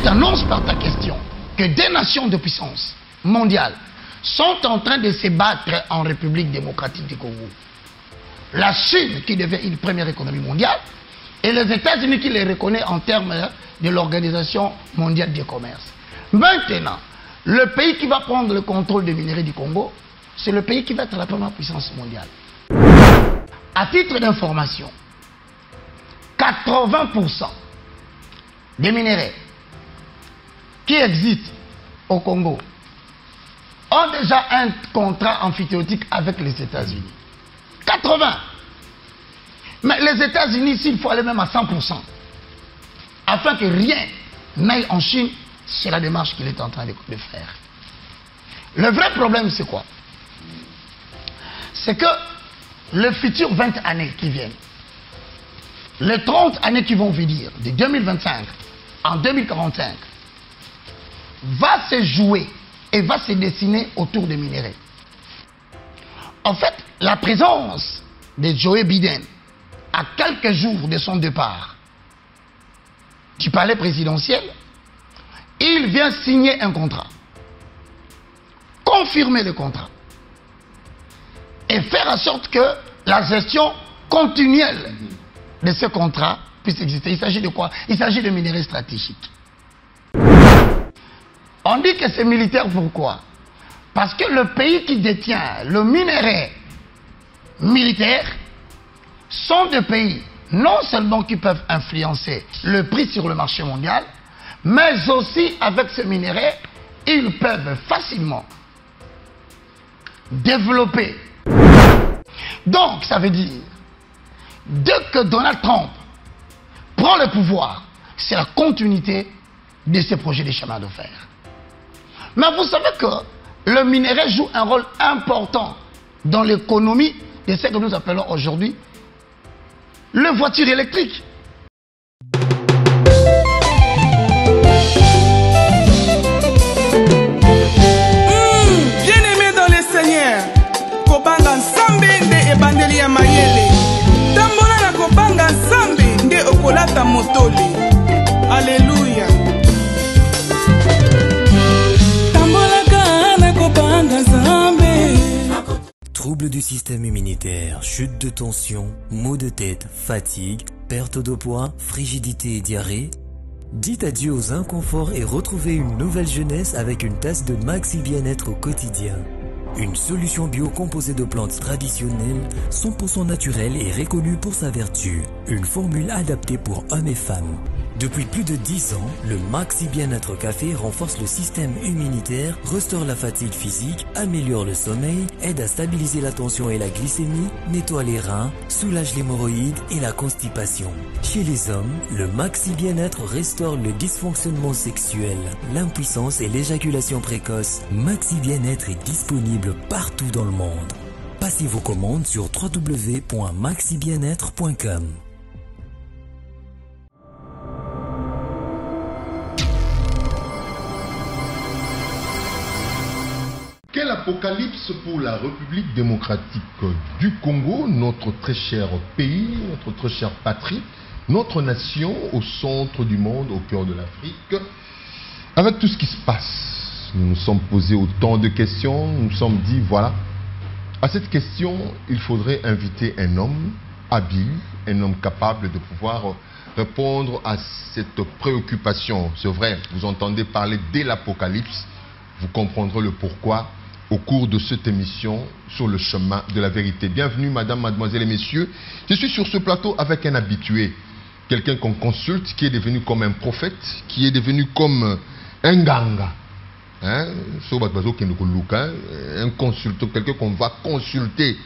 t'annonce par ta question que des nations de puissance mondiale sont en train de se battre en République démocratique du Congo. La Chine qui devient une première économie mondiale et les États-Unis qui les reconnaît en termes de l'Organisation mondiale du commerce. Maintenant, le pays qui va prendre le contrôle des minerais du Congo, c'est le pays qui va être la première puissance mondiale. À titre d'information, 80% des minerais qui existent au Congo ont déjà un contrat amphithéotique avec les États-Unis. 80. Mais les États-Unis, s'il faut aller même à 100%, afin que rien n'aille en Chine, c'est la démarche qu'il est en train de faire. Le vrai problème, c'est quoi? C'est que les futures 20 années qui viennent, les 30 années qui vont venir, de 2025 en 2045, va se jouer et va se dessiner autour des minéraux. En fait, la présence de Joe Biden, à quelques jours de son départ du palais présidentiel, il vient signer un contrat, confirmer le contrat et faire en sorte que la gestion continuelle de ce contrat puisse exister. Il s'agit de quoi? Il s'agit de minerais stratégiques. On dit que c'est militaire, pourquoi? Parce que le pays qui détient le minerai militaire sont des pays non seulement qui peuvent influencer le prix sur le marché mondial, mais aussi avec ce minerai, ils peuvent facilement développer. Donc, ça veut dire, dès que Donald Trump prend le pouvoir, c'est la continuité de ce projet de chemin de fer. Mais vous savez que le minerai joue un rôle important dans l'économie de ce que nous appelons aujourd'hui les voitures électriques. Bien-aimé dans le Seigneur, Kobanga Nsambe nde ebandeli ya mayele. Tambola na Kobanga Nsambe nde okolata motoli. Alléluia. Troubles du système immunitaire, chute de tension, maux de tête, fatigue, perte de poids, frigidité et diarrhée. Dites adieu aux inconforts et retrouvez une nouvelle jeunesse avec une tasse de Maxi Bien-être au quotidien. Une solution bio composée de plantes traditionnelles, 100% naturelle et reconnue pour sa vertu. Une formule adaptée pour hommes et femmes. Depuis plus de 10 ans, le Maxi Bien-être Café renforce le système immunitaire, restaure la fatigue physique, améliore le sommeil, aide à stabiliser la tension et la glycémie, nettoie les reins, soulage l'hémorroïde et la constipation. Chez les hommes, le Maxi Bien-être restaure le dysfonctionnement sexuel, l'impuissance et l'éjaculation précoce. Maxi Bien-être est disponible partout dans le monde. Passez vos commandes sur www.maxibienêtre.com. Quel apocalypse pour la République démocratique du Congo, notre très cher pays, notre très chère patrie, notre nation au centre du monde, au cœur de l'Afrique. Avec tout ce qui se passe, nous nous sommes posés autant de questions, nous nous sommes dit, voilà, à cette question, il faudrait inviter un homme habile, un homme capable de pouvoir répondre à cette préoccupation. C'est vrai, vous entendez parler dès l'Apocalypse, vous comprendrez le pourquoi au cours de cette émission sur le chemin de la vérité. Bienvenue, madame, mademoiselle et messieurs. Je suis sur ce plateau avec un habitué, quelqu'un qu'on consulte, qui est devenu comme un prophète, qui est devenu comme un ganga. Un consultant, quelqu'un qu'on va consulter.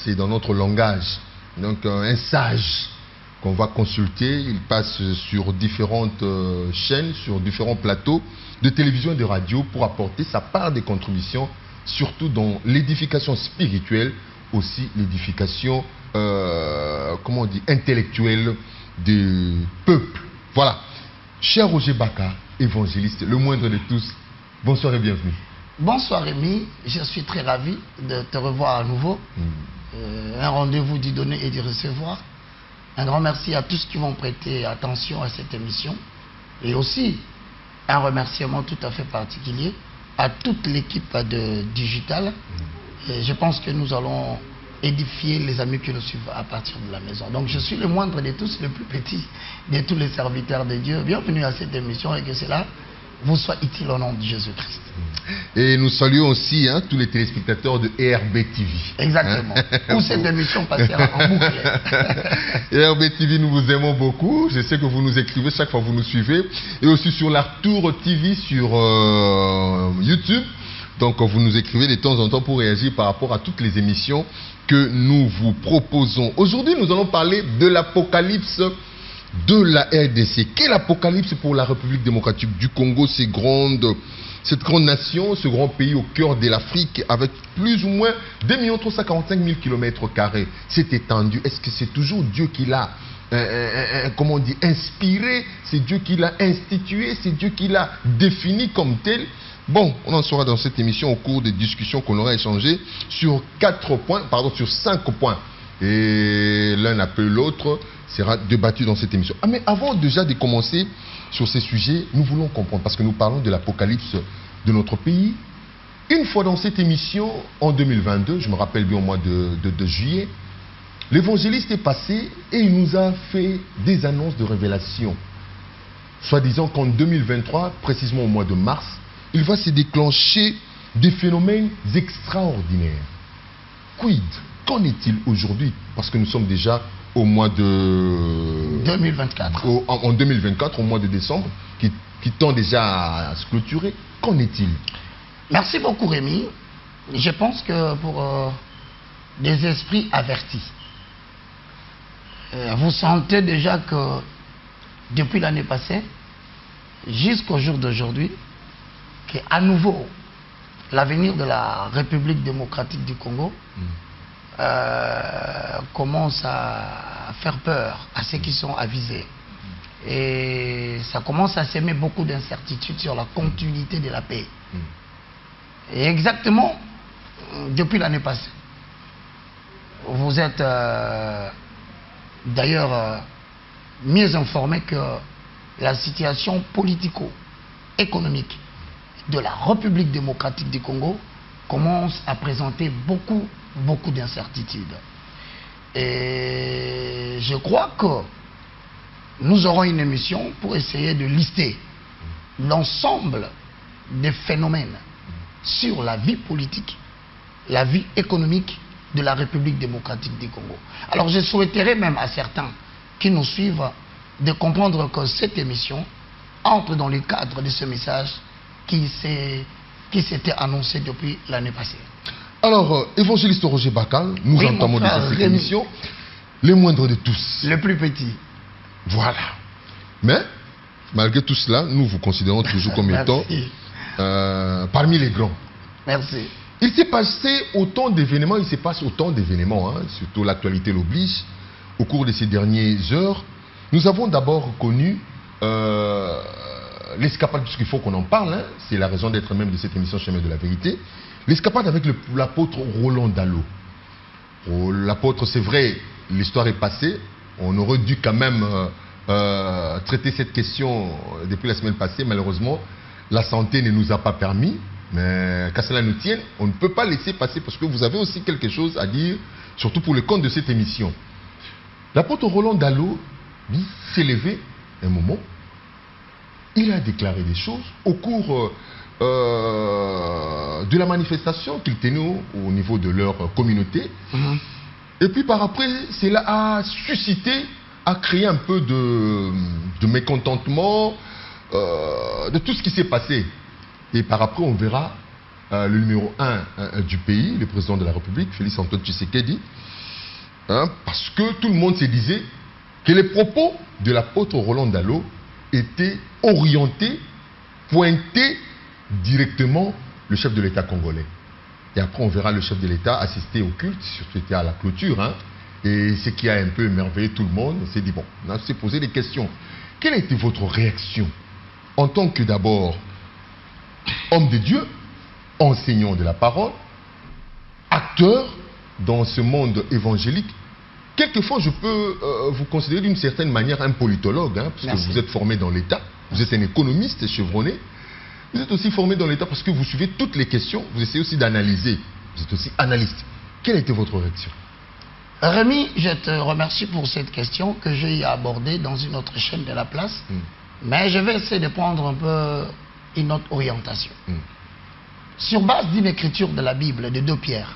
C'est dans notre langage. Donc un sage qu'on va consulter. Il passe sur différentes chaînes, sur différents plateaux de télévision et de radio pour apporter sa part de contribution, surtout dans l'édification spirituelle, aussi l'édification comment on dit, intellectuelle du peuple. Voilà. Cher Roger Baka, évangéliste, le moindre de tous, bonsoir et bienvenue. Bonsoir Rémi, je suis très ravi de te revoir à nouveau. Un rendez-vous d'y donner et d'y recevoir. Un grand merci à tous qui vont prêter attention à cette émission. Et aussi un remerciement tout à fait particulier à toute l'équipe de Digital. Et je pense que nous allons édifier les amis qui nous suivent à partir de la maison. Donc je suis le moindre de tous, le plus petit de tous les serviteurs de Dieu. Bienvenue à cette émission et que cela vous soit utile au nom de Jésus-Christ. Et nous saluons aussi tous les téléspectateurs de ERB TV. Exactement. Où cette émission passera en boucle. ERB TV, nous vous aimons beaucoup. Je sais que vous nous écrivez chaque fois que vous nous suivez. Et aussi sur la Tour TV sur YouTube. Donc vous nous écrivez de temps en temps pour réagir par rapport à toutes les émissions que nous vous proposons. Aujourd'hui, nous allons parler de l'apocalypse de la RDC. Quel apocalypse pour la République démocratique du Congo, cette grande nation, ce grand pays au cœur de l'Afrique, avec plus ou moins 2 345 000 km². C'est étendu. Est-ce que c'est toujours Dieu qui l'a comment on dit, inspiré? C'est Dieu qui l'a institué? C'est Dieu qui l'a défini comme tel? Bon, on en saura dans cette émission au cours des discussions qu'on aura échangées sur 5 points. Et l'un après l'autre sera débattu dans cette émission. Mais avant déjà de commencer sur ces sujets, nous voulons comprendre, parce que nous parlons de l'apocalypse de notre pays. Une fois dans cette émission, en 2022, je me rappelle bien au mois de juillet, l'évangéliste est passé et il nous a fait des annonces de révélation. Soit disant qu'en 2023, précisément au mois de mars, il va se déclencher des phénomènes extraordinaires. Quid? Qu'en est-il aujourd'hui? Parce que nous sommes déjà au mois de 2024. En 2024, au mois de décembre, qui tend déjà à se clôturer. Qu'en est-il? Merci beaucoup Rémi. Je pense que pour des esprits avertis, vous sentez déjà que depuis l'année passée, jusqu'au jour d'aujourd'hui, qu'à nouveau, l'avenir de la République démocratique du Congo commence à faire peur à ceux qui sont avisés. Et ça commence à s'aimer beaucoup d'incertitudes sur la continuité de la paix. Et exactement, depuis l'année passée, vous êtes d'ailleurs mieux informé que la situation politico-économique de la République démocratique du Congo commence à présenter beaucoup d'incertitudes. Et je crois que nous aurons une émission pour essayer de lister l'ensemble des phénomènes sur la vie politique, la vie économique de la République démocratique du Congo. Alors je souhaiterais même à certains qui nous suivent de comprendre que cette émission entre dans le cadre de ce message qui s'était annoncé depuis l'année passée. Alors, évangéliste Roger Bakal, nous entamons déjà cette émission, les moindres de tous. Le plus petit. Voilà. Mais, malgré tout cela, nous vous considérons toujours comme étant parmi les grands. Merci. Il s'est passé autant d'événements, surtout l'actualité l'oblige. Au cours de ces dernières heures, nous avons d'abord connu l'escapade, puisqu'il faut qu'on en parle, c'est la raison d'être même de cette émission Chemin de la Vérité, l'escapade avec l'apôtre Roland Dallot. L'apôtre, c'est vrai, l'histoire est passée, on aurait dû quand même traiter cette question depuis la semaine passée, malheureusement, la santé ne nous a pas permis, mais qu'à cela nous tienne, on ne peut pas laisser passer, parce que vous avez aussi quelque chose à dire, surtout pour le compte de cette émission. L'apôtre Roland Dallot s'est levé un moment, il a déclaré des choses au cours de la manifestation qu'ils tenaient au niveau de leur communauté. Et puis par après, cela a suscité, a créé un peu de mécontentement de tout ce qui s'est passé. Et par après, on verra le numéro 1 du pays, le président de la République, Félix Antoine Tshisekedi, parce que tout le monde se disait que les propos de l'apôtre Roland Dallot étaient orientés, pointés directement le chef de l'État congolais. Et après, on verra le chef de l'État assister au culte, surtout c'était à la clôture. Et ce qui a un peu émerveillé tout le monde, on s'est dit, bon, on s'est posé des questions. Quelle a été votre réaction en tant que d'abord homme de Dieu, enseignant de la parole, acteur dans ce monde évangélique? Quelquefois, je peux vous considérer d'une certaine manière un politologue, puisque vous êtes formé dans l'État. Vous êtes un économiste chevronné. Vous êtes aussi formé dans l'État parce que vous suivez toutes les questions. Vous essayez aussi d'analyser. Vous êtes aussi analyste. Quelle était votre réaction? Rémi, je te remercie pour cette question que j'ai abordée dans une autre chaîne de la place. Mais je vais essayer de prendre un peu une autre orientation. Sur base d'une écriture de la Bible de 2 Pierre,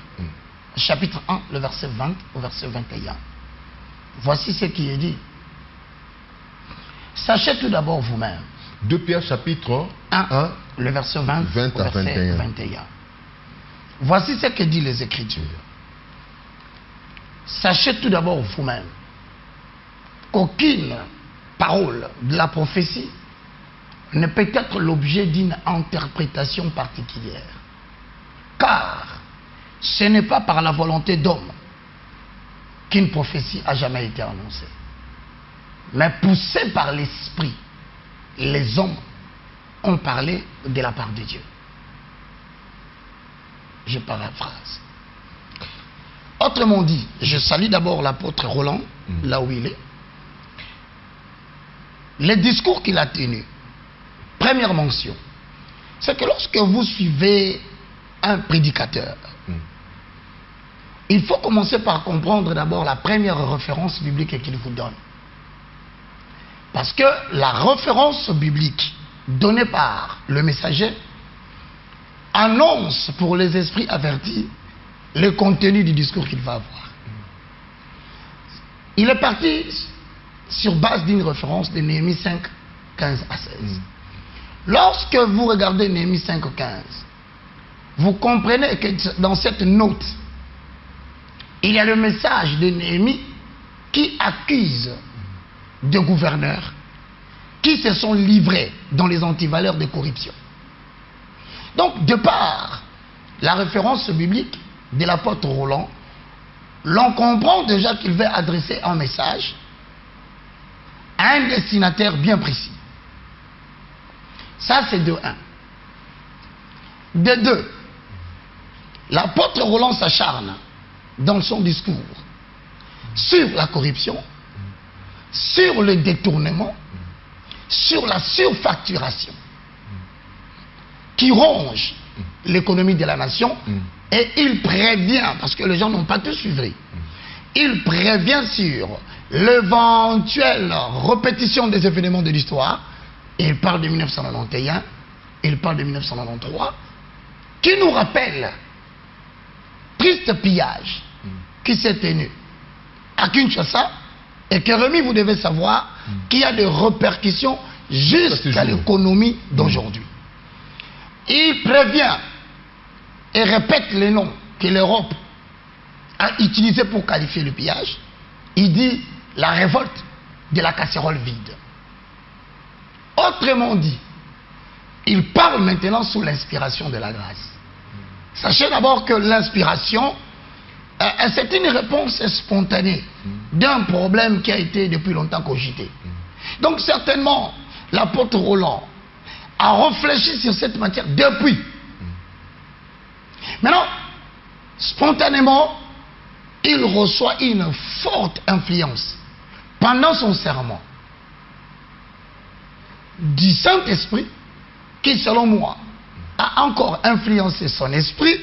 chapitre 1, le verset 20 au verset 21. Voici ce qui est dit. Sachez tout d'abord vous-même. 2 Pierre chapitre 1, le verset 20 au à verset 21. Voici ce que disent les Écritures. Sachez tout d'abord vous-même qu'aucune parole de la prophétie ne peut être l'objet d'une interprétation particulière. Car ce n'est pas par la volonté d'homme qu'une prophétie a jamais été annoncée. Mais poussée par l'Esprit, les hommes ont parlé de la part de Dieu. Je paraphrase. Autrement dit, je salue d'abord l'apôtre Roland, là où il est. Les discours qu'il a tenus, première mention, c'est que lorsque vous suivez un prédicateur, il faut commencer par comprendre d'abord la première référence biblique qu'il vous donne. Parce que la référence biblique donnée par le messager annonce pour les esprits avertis le contenu du discours qu'il va avoir. Il est parti sur base d'une référence de Néhémie 5, 15 à 16. Lorsque vous regardez Néhémie 5, 15, vous comprenez que dans cette note, il y a le message de Néhémie qui accuse des gouverneurs qui se sont livrés dans les antivaleurs de corruption. Donc, de par la référence biblique de l'apôtre Roland, l'on comprend déjà qu'il veut adresser un message à un destinataire bien précis. Ça, c'est de 1. De 2, l'apôtre Roland s'acharne dans son discours sur la corruption, sur le détournement, sur la surfacturation qui ronge l'économie de la nation, et il prévient, parce que les gens n'ont pas tout suivi, il prévient sur l'éventuelle répétition des événements de l'histoire. Il parle de 1991, il parle de 1993, qui nous rappelle triste pillage qui s'est tenu à Kinshasa, et que Rémi, vous devez savoir qu'il y a des répercussions jusqu'à l'économie d'aujourd'hui. Il prévient et répète les noms que l'Europe a utilisés pour qualifier le pillage. Il dit la révolte de la casserole vide. Autrement dit, il parle maintenant sous l'inspiration de la grâce. Sachez d'abord que l'inspiration, c'est une réponse spontanée d'un problème qui a été depuis longtemps cogité. Donc certainement, l'apôtre Roland a réfléchi sur cette matière depuis. Maintenant, spontanément, il reçoit une forte influence pendant son serment du Saint-Esprit qui, selon moi, a encore influencé son esprit.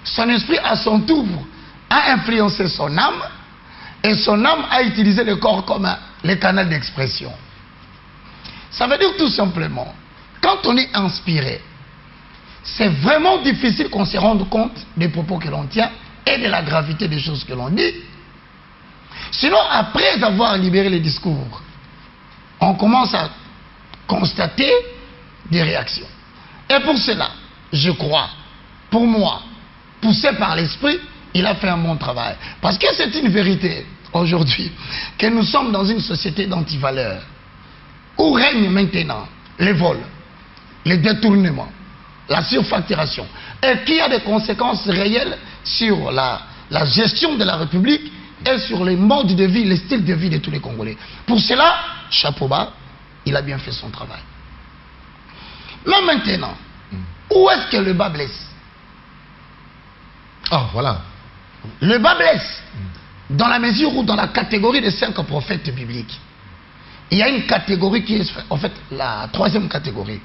Son esprit, à son tour, a influencé son âme, et son âme a utilisé le corps comme le canal d'expression. Ça veut dire tout simplement, quand on est inspiré, c'est vraiment difficile qu'on se rende compte des propos que l'on tient et de la gravité des choses que l'on dit. Sinon, après avoir libéré les discours, on commence à constater des réactions. Et pour cela, je crois, pour moi, poussé par l'esprit, il a fait un bon travail. Parce que c'est une vérité, aujourd'hui, que nous sommes dans une société d'antivaleurs, où règne maintenant les vols, les détournements, la surfacturation, et qui a des conséquences réelles sur la gestion de la République et sur les modes de vie, les styles de vie de tous les Congolais. Pour cela, chapeau bas, il a bien fait son travail. Mais maintenant, où est-ce que le bas blesse? Ah, voilà. Le bas blesse dans la mesure où, dans la catégorie des 5 prophètes bibliques, il y a une catégorie qui est en fait la troisième catégorie.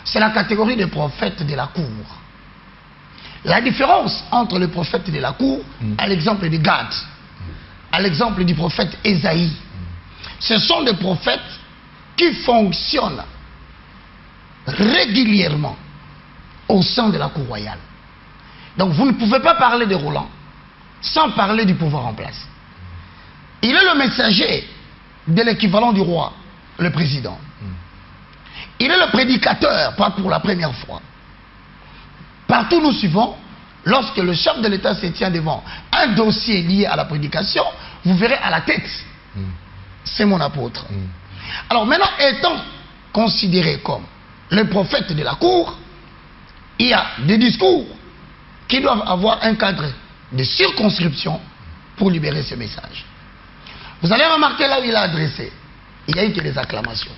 C'est la catégorie des prophètes de la cour. La différence entre les prophètes de la cour, à l'exemple de Gad, à l'exemple du prophète Ésaïe, ce sont des prophètes qui fonctionnent régulièrement au sein de la cour royale. Donc vous ne pouvez pas parler de Roland sans parler du pouvoir en place. Il est le messager de l'équivalent du roi, le président. Il est le prédicateur, pas pour la première fois. Partout nous suivons, lorsque le chef de l'État se tient devant un dossier lié à la prédication, vous verrez à la tête, c'est mon apôtre. Alors maintenant, étant considéré comme le prophète de la cour, il y a des discours qui doivent avoir un cadre de circonscription pour libérer ce message. Vous allez remarquer là où il a adressé, il n'y a eu que des acclamations.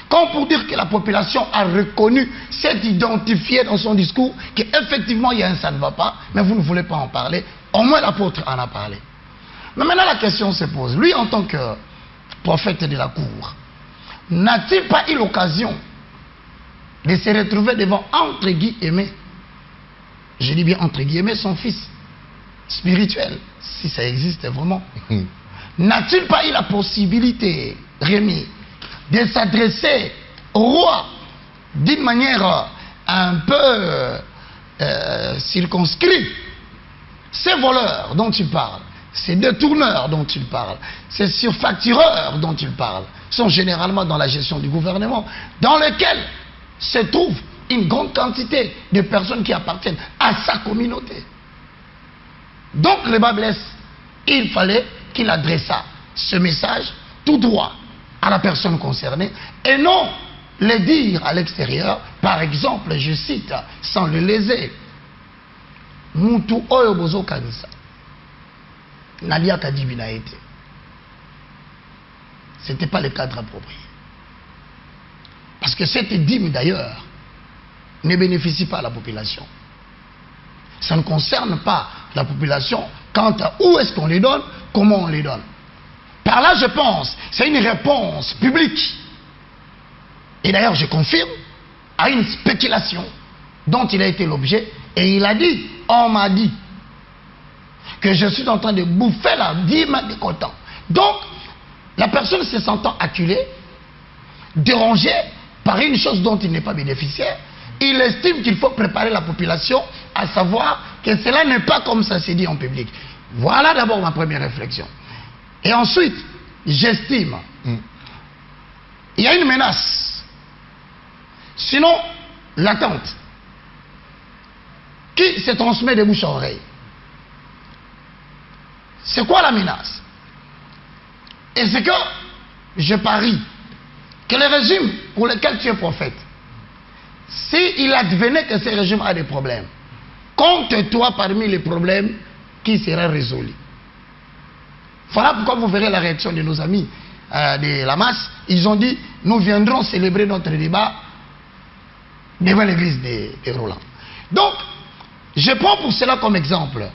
Comme pour dire que la population a reconnu, s'est identifiée dans son discours, qu'effectivement il y a un ça ne va pas, mais vous ne voulez pas en parler, au moins l'apôtre en a parlé. Mais maintenant la question se pose, lui en tant que prophète de la cour, n'a-t-il pas eu l'occasion de se retrouver devant, entre guillemets, je dis bien entre guillemets, son fils spirituel, si ça existe vraiment? N'a-t-il pas eu la possibilité, Rémi, de s'adresser au roi d'une manière un peu circonscrite? Ces voleurs dont tu parles, ces détourneurs dont tu parles, ces surfactureurs dont tu parles, sont généralement dans la gestion du gouvernement, dans lequel se trouve une grande quantité de personnes qui appartiennent à sa communauté. Donc le bas blesse, il fallait qu'il adressât ce message tout droit à la personne concernée et non le dire à l'extérieur. Par exemple, je cite, sans le léser, Mutu oyo bozo kanisa Nadia Kadibi n'a été. Ce n'était pas le cadre approprié. Parce que cette dîme d'ailleurs ne bénéficie pas à la population. Ça ne concerne pas la population quant à où est-ce qu'on les donne, comment on les donne. Par là, je pense, c'est une réponse publique. Et d'ailleurs, je confirme, à une spéculation dont il a été l'objet. Et il a dit, on m'a dit, que je suis en train de bouffer la dîme des cotons. Donc, la personne se sentant acculée, dérangée par une chose dont il n'est pas bénéficiaire, il estime qu'il faut préparer la population à savoir que cela n'est pas comme ça s'est dit en public. Voilà d'abord ma première réflexion. Et ensuite, j'estime, il y a une menace, sinon latente, qui se transmet de bouche à oreille. C'est quoi la menace? Et c'est que je parie que le régime pour lequel tu es prophète, s'il advenait que ce régime a des problèmes, compte-toi parmi les problèmes qui sera résolu. Voilà pourquoi vous verrez la réaction de nos amis de la masse. Ils ont dit, nous viendrons célébrer notre débat devant l'église de Roland. Donc, je prends pour cela comme exemple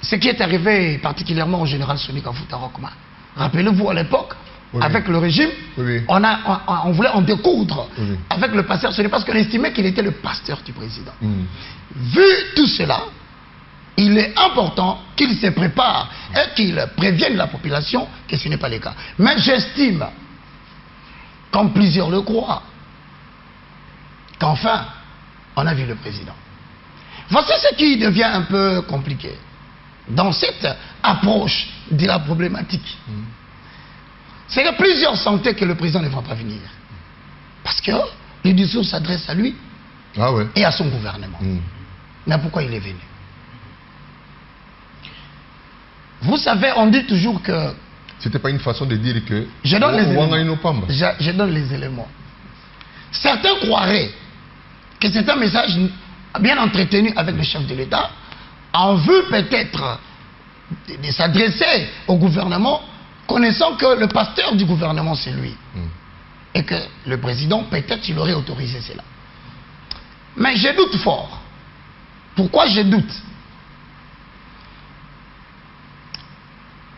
ce qui est arrivé particulièrement au général Soni Kafuta Rokma. Rappelez-vous à l'époque, avec le régime, on voulait en découdre avec le pasteur Soni parce qu'on estimait qu'il était le pasteur du président. Vu tout cela, il est important qu'il se prépare et qu'il prévienne la population que ce n'est pas le cas. Mais j'estime, comme plusieurs le croient, qu'enfin, on a vu le président. Voici ce qui devient un peu compliqué dans cette approche de la problématique. C'est que plusieurs sentaient que le président ne va pas venir. Parce que le discours s'adresse à lui et à son gouvernement. Mais pourquoi il est venu? Vous savez, on dit toujours que... C'était pas une façon de dire que... Je donne les éléments. Je donne les éléments. Certains croiraient que c'est un message bien entretenu avec le chef de l'État, en vue peut-être de s'adresser au gouvernement, connaissant que le pasteur du gouvernement c'est lui. Et que le président, peut-être, il aurait autorisé cela. Mais je doute fort. Pourquoi je doute?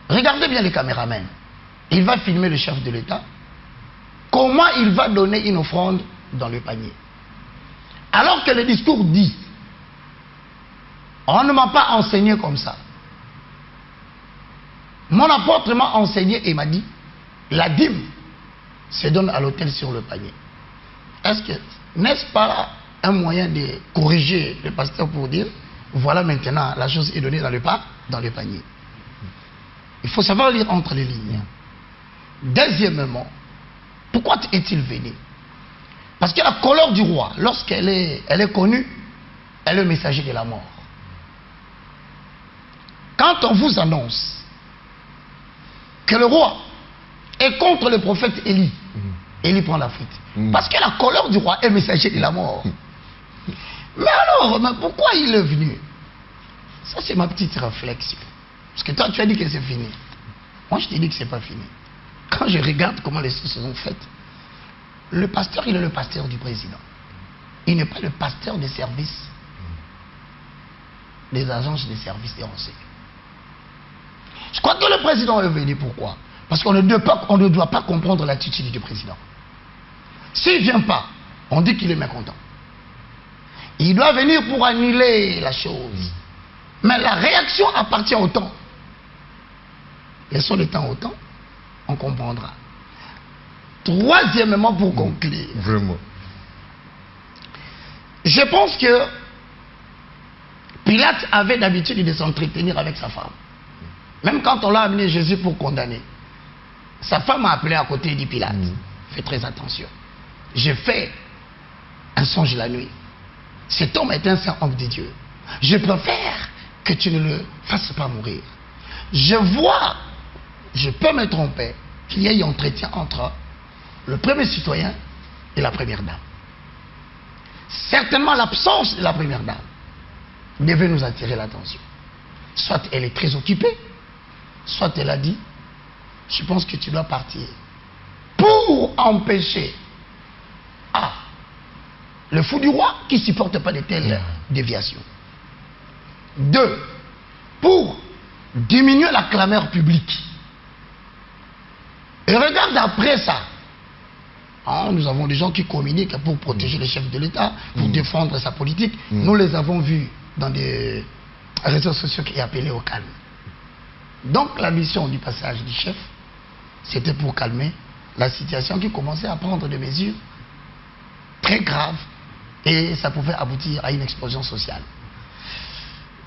Regardez bien les caméramans. il va filmer le chef de l'État. Comment il va donner une offrande dans le panier? Alors que le discours dit, on ne m'a pas enseigné comme ça. Mon apôtre m'a enseigné et m'a dit, la dîme se donne à l'autel sur le panier. N'est-ce pas un moyen de corriger le pasteur pour dire, voilà maintenant, la chose est donnée dans le panier. Il faut savoir lire entre les lignes. Deuxièmement, pourquoi est-il venu? Parce que la colère du roi, lorsqu'elle est connue, elle est le messager de la mort. Quand on vous annonce que le roi est contre le prophète Élie, Élie prend la fuite. Parce que la colère du roi est messager de la mort. Mais alors, pourquoi il est venu? Ça, c'est ma petite réflexion. Parce que toi, tu as dit que c'est fini. Moi, je t'ai dit que c'est pas fini. Quand je regarde comment les choses se sont faites, le pasteur, il est le pasteur du président. Il n'est pas le pasteur des services, des agences de services des renseignements. Je crois que le président est venu. Pourquoi? Parce qu'on ne doit pas comprendre l'attitude du président. S'il ne vient pas, on dit qu'il est mécontent. Il doit venir pour annuler la chose. Mais la réaction appartient au temps. Laissons le temps au temps, on comprendra. Troisièmement, pour conclure. Vraiment. Je pense que Pilate avait l'habitude de s'entretenir avec sa femme. Même quand on l'a amené Jésus pour condamner, sa femme a appelé à côté et dit, Pilate, fais très attention. J'ai fait un songe la nuit. Cet homme est un saint homme de Dieu. Je préfère que tu ne le fasses pas mourir. Je vois, je peux me tromper, qu'il y ait un entretien entre le premier citoyen et la première dame. Certainement l'absence de la première dame devait nous attirer l'attention. Soit elle est très occupée, soit elle a dit, je pense que tu dois partir. Pour empêcher le fou du roi qui ne supporte pas de telles déviations. 2. Pour diminuer la clameur publique. Et regarde après ça. Nous avons des gens qui communiquent pour protéger le chef de l'État, pour défendre sa politique. Nous les avons vus dans des réseaux sociaux qui appelaient au calme. Donc la mission du passage du chef, c'était pour calmer la situation qui commençait à prendre des mesures très graves et ça pouvait aboutir à une explosion sociale.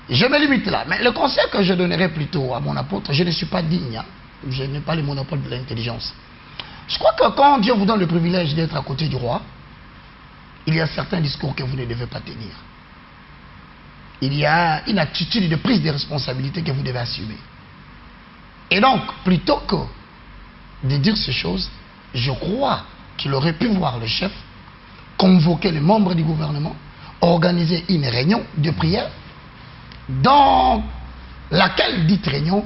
Je me limite là, mais le conseil que je donnerais plutôt à mon apôtre, je ne suis pas digne, je n'ai pas le monopole de l'intelligence. Je crois que quand Dieu vous donne le privilège d'être à côté du roi, il y a certains discours que vous ne devez pas tenir. Il y a une attitude de prise de responsabilité que vous devez assumer. Et donc, plutôt que de dire ces choses, je crois qu'il aurait pu voir le chef, convoquer les membres du gouvernement, organiser une réunion de prière, dans laquelle, dite réunion,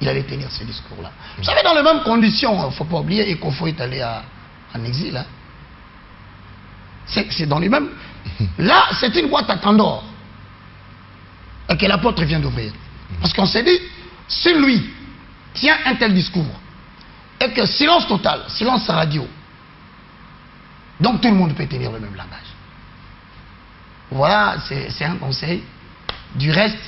il allait tenir ce discours-là. Vous savez, dans les mêmes conditions, il ne faut pas oublier, Ekofo est allé en exil. Hein. C'est dans les mêmes... Là, c'est une boîte à Pandore et que l'apôtre vient d'ouvrir. Parce qu'on s'est dit, si lui tient un tel discours, et que silence total, silence radio, donc tout le monde peut tenir le même langage. Voilà, c'est un conseil. Du reste,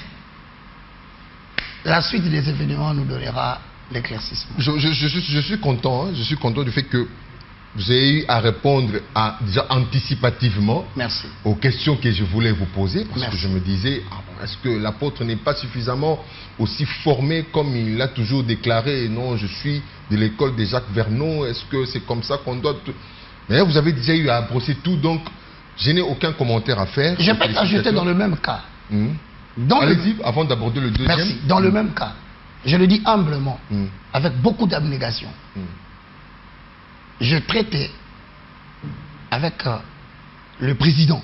la suite des événements nous donnera l'éclaircissement. Je suis content, je suis content du fait que vous avez eu à répondre déjà anticipativement aux questions que je voulais vous poser, parce que je me disais, est-ce que l'apôtre n'est pas suffisamment aussi formé comme il l'a toujours déclaré? Non, je suis de l'école de Jacques Vernon, est-ce que c'est comme ça qu'on doit... Mais là, vous avez déjà eu à brosser tout, donc je n'ai aucun commentaire à faire. Je peux t'ajouter dans le même cas. Allez-y, avant d'aborder le deuxième. Merci. Dans le même cas, je le dis humblement, avec beaucoup d'abnégation. Je traitais avec le président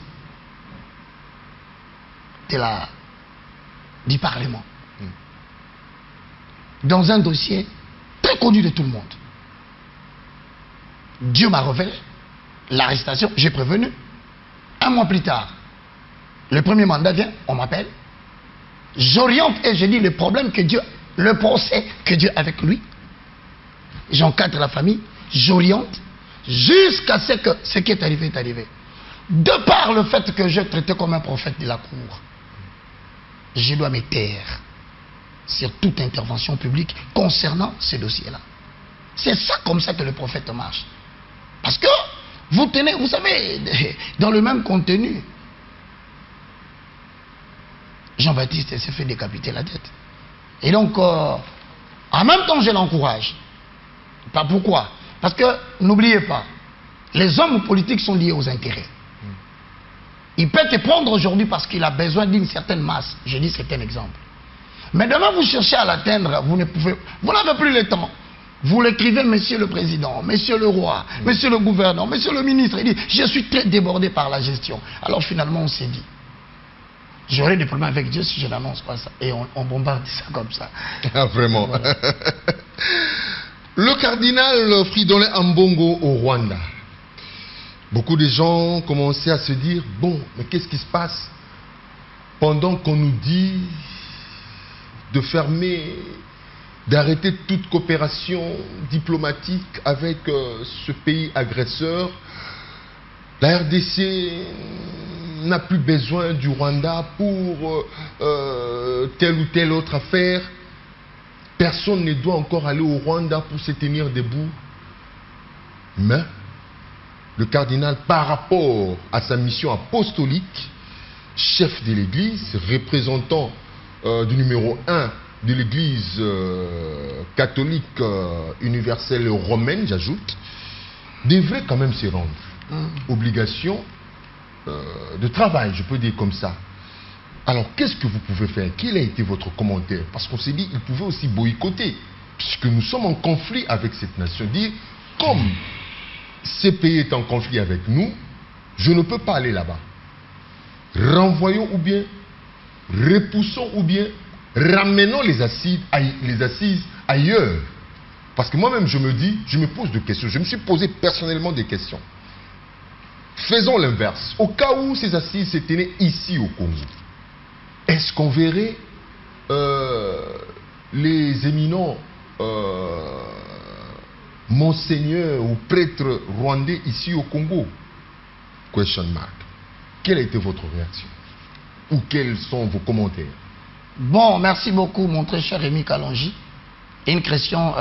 du Parlement dans un dossier très connu de tout le monde. Dieu m'a révélé l'arrestation, j'ai prévenu. Un mois plus tard, le premier mandat vient, on m'appelle. J'oriente et je dis le problème que Dieu, le procès que Dieu a avec lui. j'encadre la famille, j'oriente, jusqu'à ce que ce qui est arrivé est arrivé. De par le fait que je traitais comme un prophète de la cour, je dois me taire sur toute intervention publique concernant ces dossiers-là. C'est ça, comme ça que le prophète marche. Parce que vous tenez, vous savez, dans le même contenu, Jean-Baptiste s'est fait décapiter la tête. Et donc, en même temps, je l'encourage. Pas pourquoi? Parce que, n'oubliez pas, les hommes politiques sont liés aux intérêts. Il peut te prendre aujourd'hui parce qu'il a besoin d'une certaine masse. Je dis c'est un exemple. Mais demain, vous cherchez à l'atteindre, vous n'avez plus le temps. Vous l'écrivez, monsieur le président, monsieur le roi, monsieur le gouverneur, monsieur le ministre. Il dit, je suis très débordé par la gestion. Alors finalement, on s'est dit, j'aurai des problèmes avec Dieu si je n'annonce pas ça. Et on bombarde ça comme ça. Ah, vraiment. Voilà. Le cardinal Fridolin Ambongo au Rwanda. Beaucoup de gens commençaient à se dire, bon, mais qu'est-ce qui se passe pendant qu'on nous dit de fermer, d'arrêter toute coopération diplomatique avec ce pays agresseur? La RDC n'a plus besoin du Rwanda pour telle ou telle autre affaire. Personne ne doit encore aller au Rwanda pour se tenir debout. Mais le cardinal, par rapport à sa mission apostolique, chef de l'Église, représentant du numéro 1 de l'Église catholique universelle romaine, j'ajoute, devrait quand même se rendre. Obligation de travail, je peux dire comme ça. Alors, qu'est-ce que vous pouvez faire? Quel a été votre commentaire? Parce qu'on s'est dit, il pouvait aussi boycotter, puisque nous sommes en conflit avec cette nation. Dire, comme ce pays est en conflit avec nous, je ne peux pas aller là-bas. Renvoyons ou bien, repoussons ou bien, ramenons les assises ailleurs. Parce que moi-même, je me dis, je me pose des questions. Je me suis posé personnellement des questions. Faisons l'inverse. Au cas où ces assises se tenaient ici au Congo, est-ce qu'on verrait les éminents monseigneurs ou prêtres rwandais ici au Congo? Question mark. Quelle a été votre réaction? Ou quels sont vos commentaires? Bon, merci beaucoup, mon très cher Rémi Kalonji. Une question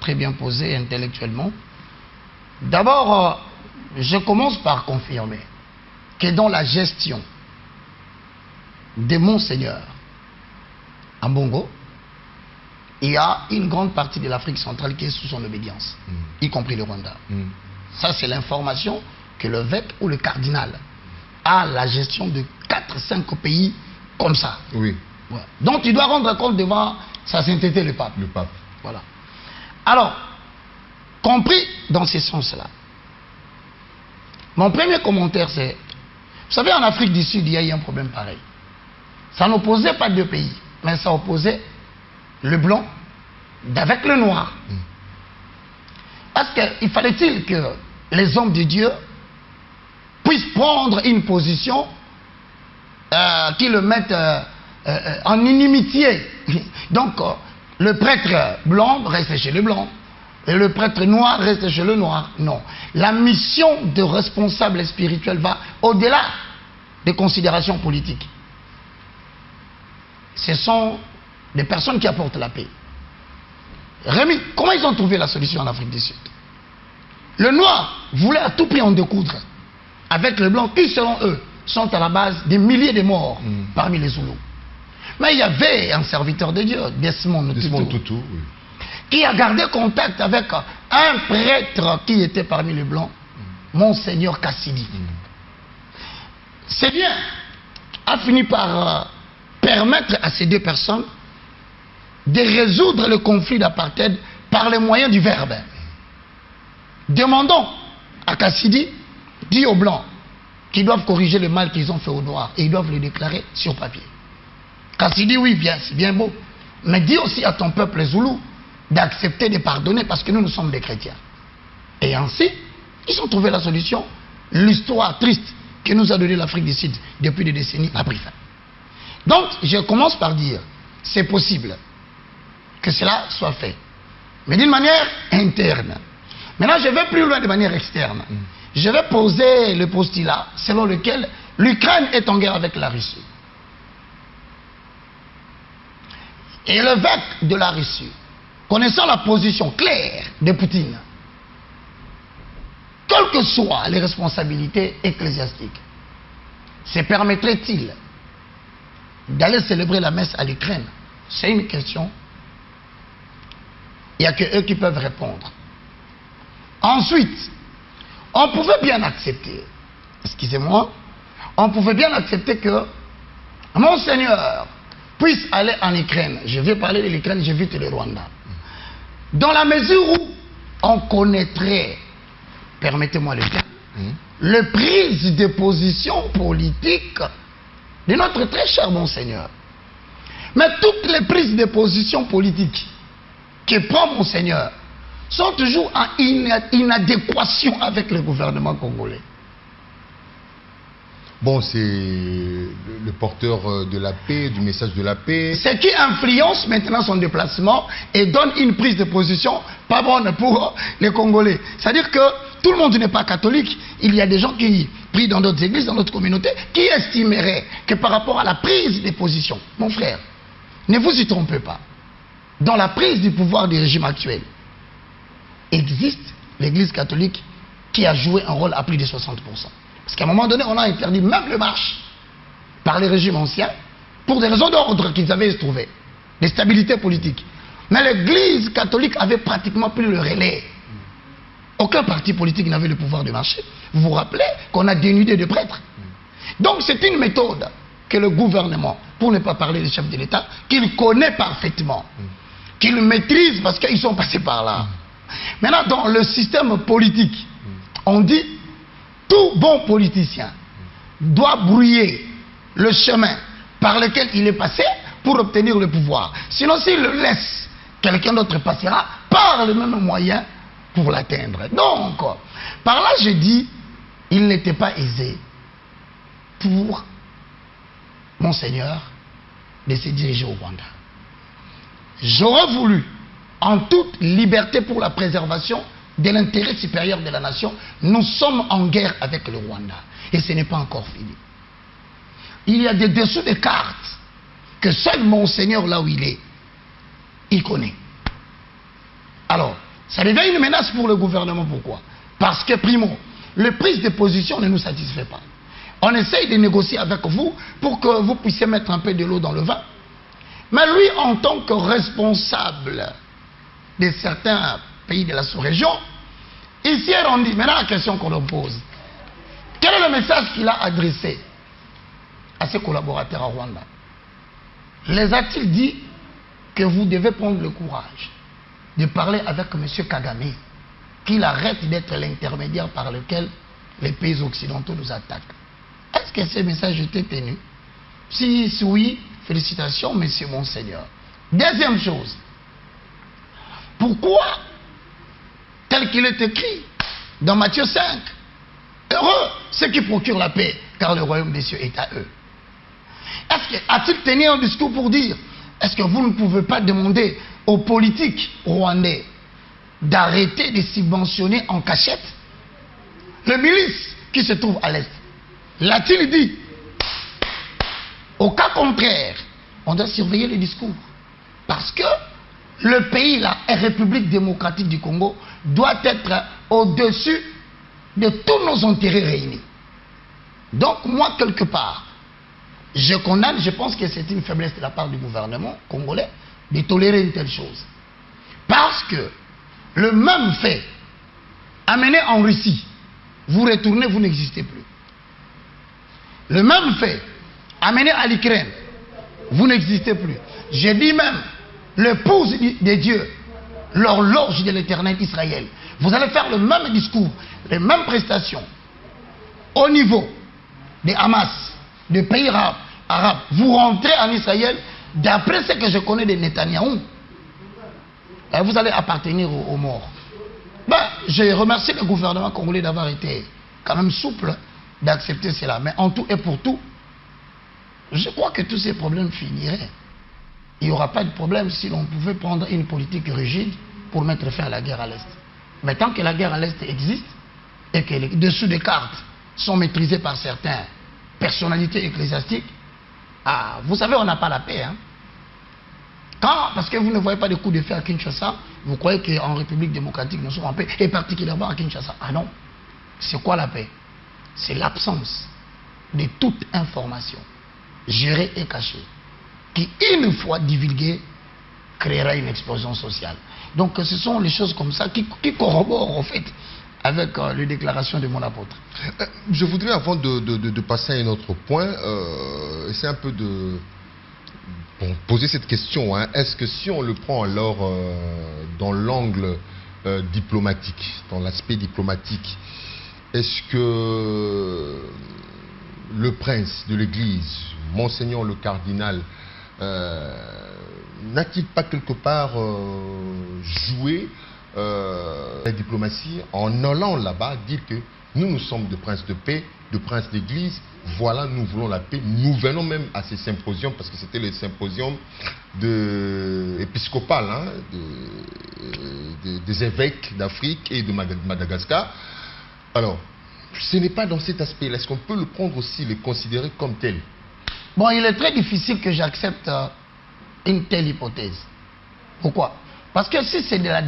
très bien posée intellectuellement. D'abord, je commence par confirmer que dans la gestion de Monseigneur Ambongo, il y a une grande partie de l'Afrique centrale qui est sous son obédience, y compris le Rwanda. Ça, c'est l'information que l'évêque ou le cardinal a la gestion de 4-5 pays comme ça. Oui. Ouais. Donc, il doit rendre compte devant sa sainteté, le pape. Le pape. Voilà. Alors, compris dans ce sens-là, mon premier commentaire, c'est, vous savez, en Afrique du Sud, il y a eu un problème pareil. Ça n'opposait pas deux pays, mais ça opposait le blanc avec le noir. Parce qu'il fallait-il que les hommes de Dieu puissent prendre une position qui le mette en inimitié. Donc, le prêtre blanc reste chez le blanc. Et le prêtre noir reste chez le noir. Non. La mission de responsable spirituel va au-delà des considérations politiques. Ce sont des personnes qui apportent la paix. Rémi, comment ils ont trouvé la solution en Afrique du Sud? Le noir voulait à tout prix en découdre avec le blanc qui, selon eux, sont à la base des milliers de morts parmi les Zoulous. Mais il y avait un serviteur de Dieu, Desmond Tutu, oui, qui a gardé contact avec un prêtre qui était parmi les blancs, Monseigneur Kassidi. C'est bien, a fini par permettre à ces deux personnes de résoudre le conflit d'apartheid par les moyens du verbe. Demandons à Kassidi, dit aux blancs, qu'ils doivent corriger le mal qu'ils ont fait aux noirs et ils doivent le déclarer sur papier. Kassidi, oui, bien, c'est bien beau, mais dis aussi à ton peuple zoulou d'accepter de pardonner parce que nous sommes des chrétiens. Et ainsi, ils ont trouvé la solution. L'histoire triste que nous a donnée l'Afrique du Sud depuis des décennies a pris fin. Donc, je commence par dire, c'est possible que cela soit fait. mais d'une manière interne. Maintenant, je vais plus loin de manière externe. Je vais poser le postulat selon lequel l'Ukraine est en guerre avec la Russie. Et l'évêque de la Russie, connaissant la position claire de Poutine, quelles que soient les responsabilités ecclésiastiques, se permettrait-il d'aller célébrer la messe à l'Ukraine? C'est une question. Il n'y a que eux qui peuvent répondre. Ensuite, on pouvait bien accepter, excusez-moi, on pouvait bien accepter que Monseigneur puisse aller en Ukraine. Je vais parler de l'Ukraine, j'évite le Rwanda. Dans la mesure où on connaîtrait, permettez-moi le terme, les prises de position politique de notre très cher Monseigneur. Mais toutes les prises de position politique que prend Monseigneur sont toujours en inadéquation avec le gouvernement congolais. Bon, c'est le porteur de la paix, du message de la paix. Ce qui influence maintenant son déplacement et donne une prise de position pas bonne pour les Congolais. C'est-à-dire que tout le monde n'est pas catholique. Il y a des gens qui prient dans d'autres églises, dans d'autres communautés, qui estimeraient que par rapport à la prise de position, mon frère, ne vous y trompez pas. Dans la prise du pouvoir du régime actuel, existe l'église catholique qui a joué un rôle à plus de 60%. Parce qu'à un moment donné, on a interdit même le marche par les régimes anciens pour des raisons d'ordre qu'ils avaient trouvées, des stabilités politiques. Mais l'église catholique avait pratiquement pris le relais. Aucun parti politique n'avait le pouvoir de marcher. Vous vous rappelez qu'on a dénudé de prêtres. Donc c'est une méthode que le gouvernement, pour ne pas parler des chefs de l'État, qu'il connaît parfaitement, qu'il maîtrise parce qu'ils sont passés par là. Maintenant, dans le système politique, on dit tout bon politicien doit brouiller le chemin par lequel il est passé pour obtenir le pouvoir. Sinon, s'il le laisse, quelqu'un d'autre passera par le même moyen pour l'atteindre. Donc, par là, je dis, il n'était pas aisé pour Monseigneur de se diriger au Rwanda. J'aurais voulu, en toute liberté pour la préservation de l'intérêt supérieur de la nation, nous sommes en guerre avec le Rwanda. Et ce n'est pas encore fini. Il y a des dessous de cartes que seul Monseigneur, là où il est, il connaît. Alors, ça devient une menace pour le gouvernement. Pourquoi? Parce que, primo, le prise de position ne nous satisfait pas. On essaye de négocier avec vous pour que vous puissiez mettre un peu de l'eau dans le vin. Mais lui, en tant que responsable de certains pays de la sous-région, il s'y est rendu. Maintenant, la question qu'on leur pose, quel est le message qu'il a adressé à ses collaborateurs à Rwanda? Les a-t-il dit que vous devez prendre le courage de parler avec M. Kagame, qu'il arrête d'être l'intermédiaire par lequel les pays occidentaux nous attaquent? Est-ce que ces messages étaient tenus? Si oui, félicitations, monsieur Monseigneur. Deuxième chose, pourquoi, tel qu'il est écrit dans Matthieu 5, heureux ceux qui procurent la paix, car le royaume des cieux est à eux? A-t-il tenu un discours pour dire, est-ce que vous ne pouvez pas demander aux politiques rwandais d'arrêter de subventionner en cachette les milices qui se trouvent à l'Est? L'a-t-il dit? Au cas contraire, on doit surveiller les discours. Parce que le pays, la République démocratique du Congo, doit être au-dessus de tous nos intérêts réunis. Donc moi, quelque part, je condamne, je pense que c'est une faiblesse de la part du gouvernement congolais de tolérer une telle chose. Parce que le même fait, amené en Russie, vous retournez, vous n'existez plus. Le même fait, amené à l'Ukraine, vous n'existez plus. Je dis même, l'épouse de Dieu, l'horloge de l'Éternel Israël, vous allez faire le même discours, les mêmes prestations, au niveau des Hamas, des pays arabes. Vous rentrez en Israël, d'après ce que je connais de Netanyahou, vous allez appartenir aux morts. Ben, je remercie le gouvernement congolais d'avoir été quand même souple d'accepter cela. Mais en tout et pour tout, je crois que tous ces problèmes finiraient. Il n'y aura pas de problème si l'on pouvait prendre une politique rigide pour mettre fin à la guerre à l'Est. Mais tant que la guerre à l'Est existe et que les dessous des cartes sont maîtrisés par certaines personnalités ecclésiastiques, vous savez, on n'a pas la paix. Hein. Parce que vous ne voyez pas de coups de feu à Kinshasa, vous croyez qu'en République démocratique, nous sommes en paix, et particulièrement à Kinshasa. Ah non. C'est quoi la paix? C'est l'absence de toute information gérée et cachée, qui, une fois divulguée, créera une explosion sociale. Donc ce sont les choses comme ça qui corroborent en fait avec les déclarations de mon apôtre. Je voudrais, avant de passer à un autre point, essayer un peu de poser cette question. Hein. Est-ce que si on le prend alors dans l'angle diplomatique, dans l'aspect diplomatique, est-ce que le prince de l'Église, Monseigneur le cardinal, n'a-t-il pas quelque part joué la diplomatie en allant là-bas dire que nous sommes des princes de paix, de princes d'église, voilà, nous voulons la paix. Nous venons même à ces symposiums, parce que c'était le symposium épiscopal hein, des évêques d'Afrique et de Madagascar. Alors, ce n'est pas dans cet aspect-là. Est-ce qu'on peut le prendre aussi, le considérer comme tel? Bon, il est très difficile que j'accepte une telle hypothèse. Pourquoi? Parce que si c'est de la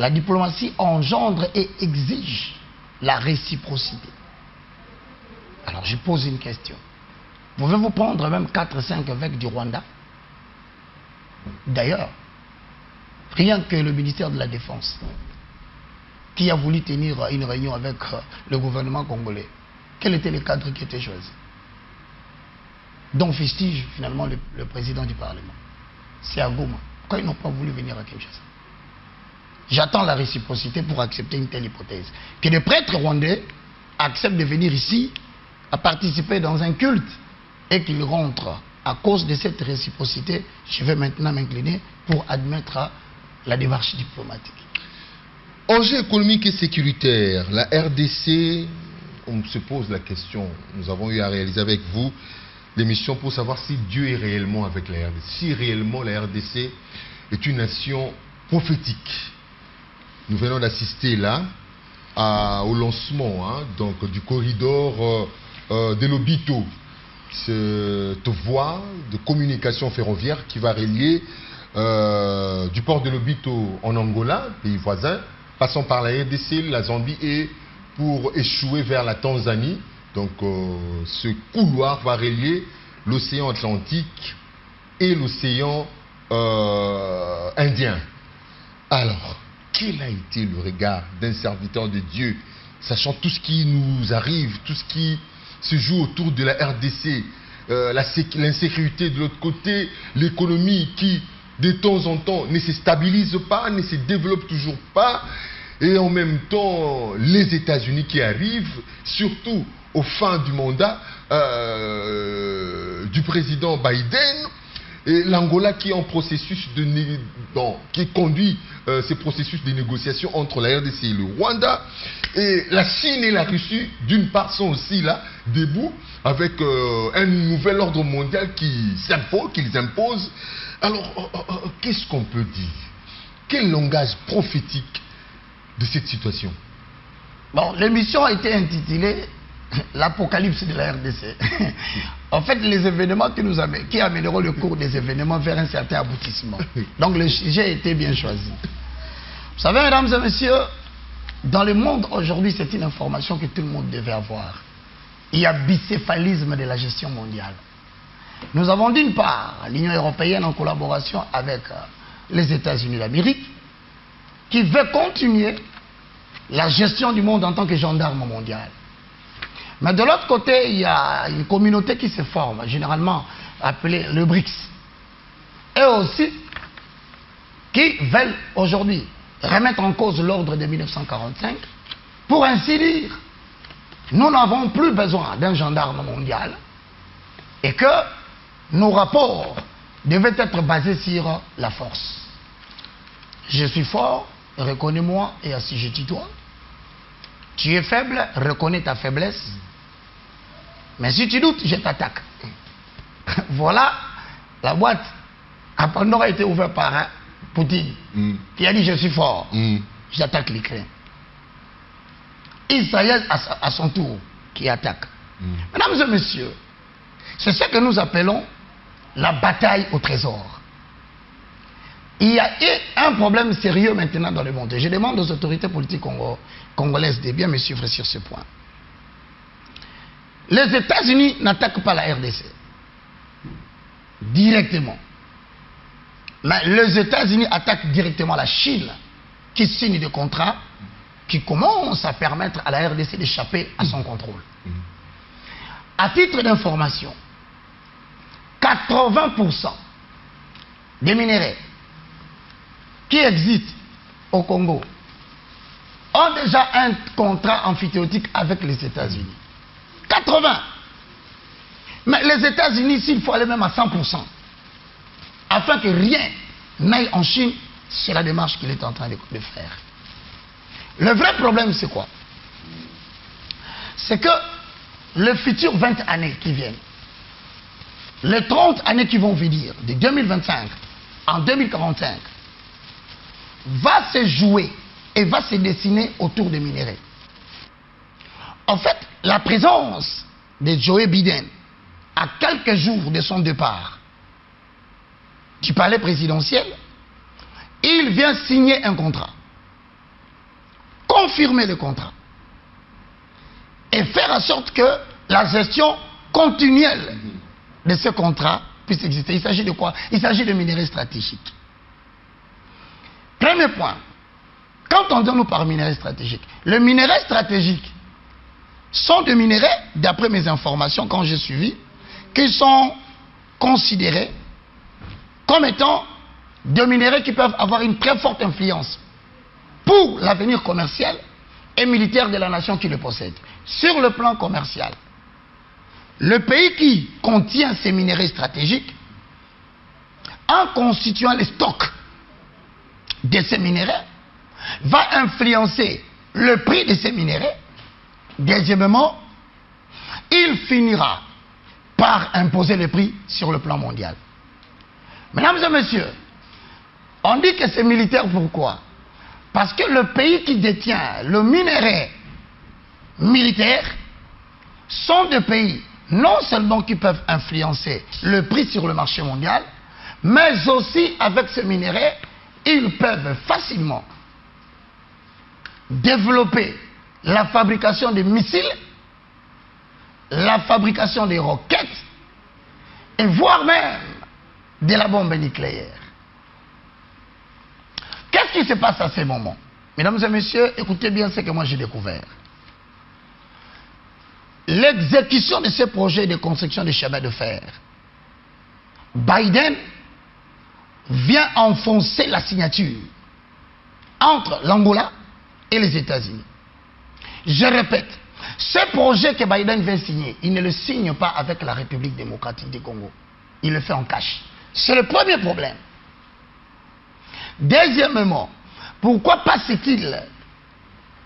diplomatie engendre et exige la réciprocité. Alors je pose une question. Pouvez-vous prendre même 4-5 évêques du Rwanda? D'ailleurs, rien que le ministère de la Défense, qui a voulu tenir une réunion avec le gouvernement congolais, quel était le cadre qui était choisi? Dont fustige finalement le président du Parlement. C'est à Goma. Pourquoi ils n'ont pas voulu venir à Kinshasa? J'attends la réciprocité pour accepter une telle hypothèse. Que les prêtres rwandais acceptent de venir ici à participer dans un culte et qu'ils rentrent. À cause de cette réciprocité, je vais maintenant m'incliner pour admettre la démarche diplomatique. Enjeux économiques et sécuritaires, la RDC, on se pose la question, nous avons eu à réaliser avec vous l'émission pour savoir si Dieu est réellement avec la RDC, si réellement la RDC est une nation prophétique. Nous venons d'assister là au lancement hein, donc, du corridor de Lobito, cette voie de communication ferroviaire qui va relier du port de Lobito en Angola, pays voisin, passant par la RDC, la Zambie et pour échouer vers la Tanzanie. Donc ce couloir va relier l'océan Atlantique et l'océan Indien. Alors, quel a été le regard d'un serviteur de Dieu, sachant tout ce qui nous arrive, tout ce qui se joue autour de la RDC, l'insécurité de l'autre côté, l'économie qui de temps en temps ne se stabilise pas, ne se développe toujours pas, et en même temps les États-Unis qui arrivent, surtout aux fins du mandat du président Biden, et l'Angola qui est en processus qui conduit ce processus de négociation entre la RDC et le Rwanda, et la Chine et la Russie d'une part sont aussi là debout avec un nouvel ordre mondial qu'ils imposent. Alors qu'est-ce qu'on peut dire? Quel langage prophétique de cette situation? Bon, l'émission a été intitulée l'Apocalypse de la RDC. En fait, les événements qui amèneront le cours des événements vers un certain aboutissement. Donc le sujet a été bien choisi. Vous savez, mesdames et messieurs, dans le monde aujourd'hui, c'est une information que tout le monde devait avoir. Il y a bicéphalisme de la gestion mondiale. Nous avons d'une part l'Union européenne en collaboration avec les États-Unis d'Amérique qui veut continuer la gestion du monde en tant que gendarme mondial. Mais de l'autre côté, il y a une communauté qui se forme, généralement appelée le BRICS. Et aussi, qui veulent aujourd'hui remettre en cause l'ordre de 1945, pour ainsi dire, nous n'avons plus besoin d'un gendarme mondial et que nos rapports devaient être basés sur la force. Je suis fort, reconnais-moi et assujettis-toi. Tu es faible, reconnais ta faiblesse. Mais si tu doutes, je t'attaque. Voilà, la boîte à Pandore a été ouverte par Poutine, qui a dit je suis fort, j'attaque l'Ukraine. Israël à son tour qui attaque. Mesdames et messieurs, c'est ce que nous appelons la bataille au trésor. Il y a un problème sérieux maintenant dans le monde. Je demande aux autorités politiques congolaises de bien me suivre sur ce point. Les États-Unis n'attaquent pas la RDC directement. Mais les États-Unis attaquent directement la Chine, qui signe des contrats qui commencent à permettre à la RDC d'échapper à son contrôle. À titre d'information, 80% des minéraux qui existent au Congo ont déjà un contrat amphithéotique avec les États-Unis. 80. Mais les États-Unis, s'il faut aller même à 100%, afin que rien n'aille en Chine, c'est la démarche qu'il est en train de faire. Le vrai problème, c'est quoi? C'est que les futures 20 années qui viennent, les 30 années qui vont venir, de 2025 en 2045, va se jouer et va se dessiner autour des minéraux. En fait, la présence de Joe Biden, à quelques jours de son départ du palais présidentiel, il vient signer un contrat, confirmer le contrat et faire en sorte que la gestion continuelle de ce contrat puisse exister. Il s'agit de quoi? Il s'agit de minéraux stratégiques. Premier point, quand on nous parle de minéraux stratégiques, les minéraux stratégiques sont des minéraux, d'après mes informations, quand j'ai suivi, qui sont considérés comme étant des minéraux qui peuvent avoir une très forte influence pour l'avenir commercial et militaire de la nation qui le possède. Sur le plan commercial, le pays qui contient ces minéraux stratégiques, en constituant les stocks de ces minéraux, va influencer le prix de ces minéraux. Deuxièmement, il finira par imposer le prix sur le plan mondial. Mesdames et messieurs, on dit que c'est militaire, pourquoi? Parce que le pays qui détient le minerai militaire sont des pays non seulement qui peuvent influencer le prix sur le marché mondial, mais aussi avec ce minerai, ils peuvent facilement développer la fabrication de missiles, la fabrication des roquettes, et voire même de la bombe nucléaire. Qu'est-ce qui se passe à ces moments? Mesdames et messieurs, écoutez bien ce que moi j'ai découvert. L'exécution de ces projets de construction de chemins de fer, Biden vient enfoncer la signature entre l'Angola et les États-Unis. Je répète, ce projet que Biden vient signer, il ne le signe pas avec la République démocratique du Congo. Il le fait en cash. C'est le premier problème. Deuxièmement, pourquoi passe-t-il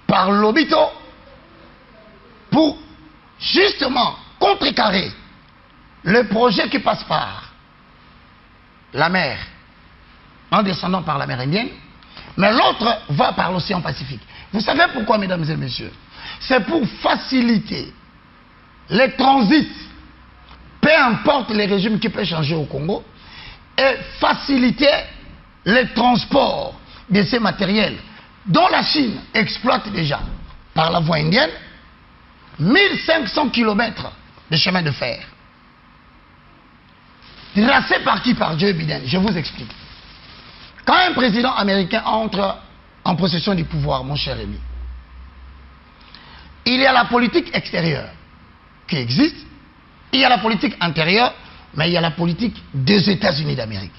par l'Obito pour justement contrecarrer le projet qui passe par la mer, en descendant par la mer Indienne, mais l'autre va par l'océan Pacifique. Vous savez pourquoi, mesdames et messieurs? C'est pour faciliter les transits, peu importe les régimes qui peuvent changer au Congo, et faciliter les transports de ces matériels dont la Chine exploite déjà par la voie indienne 1500 km de chemin de fer. Tracé par qui? Par Joe Biden. Je vous explique. Quand un président américain entre en possession du pouvoir, mon cher ami, il y a la politique extérieure qui existe, il y a la politique intérieure, mais il y a la politique des États-Unis d'Amérique.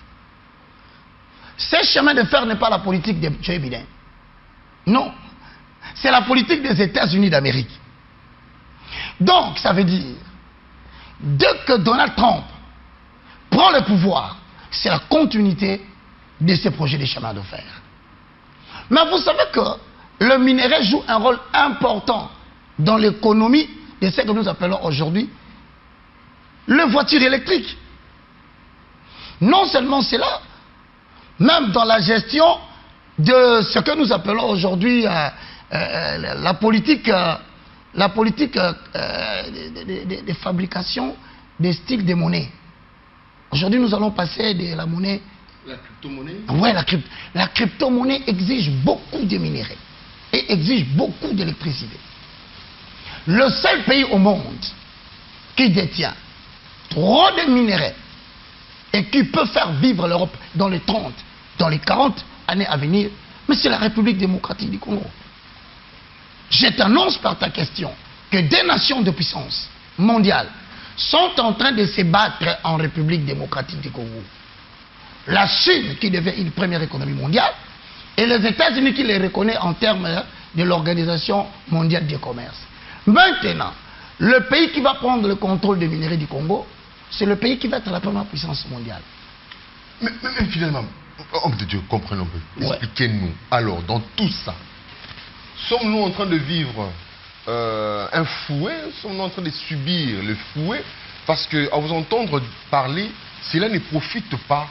Ce chemin de fer n'est pas la politique de Joe Biden. Non. C'est la politique des États-Unis d'Amérique. Donc, ça veut dire, dès que Donald Trump prend le pouvoir, c'est la continuité de ces projets de chemin de fer. Mais vous savez que le minerai joue un rôle important dans l'économie de ce que nous appelons aujourd'hui les voitures électriques. Non seulement cela, même dans la gestion de ce que nous appelons aujourd'hui la politique de fabrication des styles de monnaie. Aujourd'hui, nous allons passer de la monnaie... La crypto-monnaie? Oui, la crypto-monnaie exige beaucoup de minéraux et exige beaucoup d'électricité. Le seul pays au monde qui détient trop de minéraux et qui peut faire vivre l'Europe dans les 30, dans les 40 années à venir, mais c'est la République démocratique du Congo. Je t'annonce par ta question que des nations de puissance mondiale sont en train de se battre en République démocratique du Congo. La Chine, qui devient une première économie mondiale, et les États-Unis qui les reconnaît en termes de l'Organisation mondiale du commerce. Maintenant, le pays qui va prendre le contrôle des minéraux du Congo, c'est le pays qui va être la première puissance mondiale. Mais finalement, homme de Dieu, comprenons un peu. Ouais. Expliquez-nous. Alors, dans tout ça, sommes-nous en train de vivre un fouet? Sommes-nous en train de subir le fouet? Parce qu'à vous entendre parler, cela ne profite pas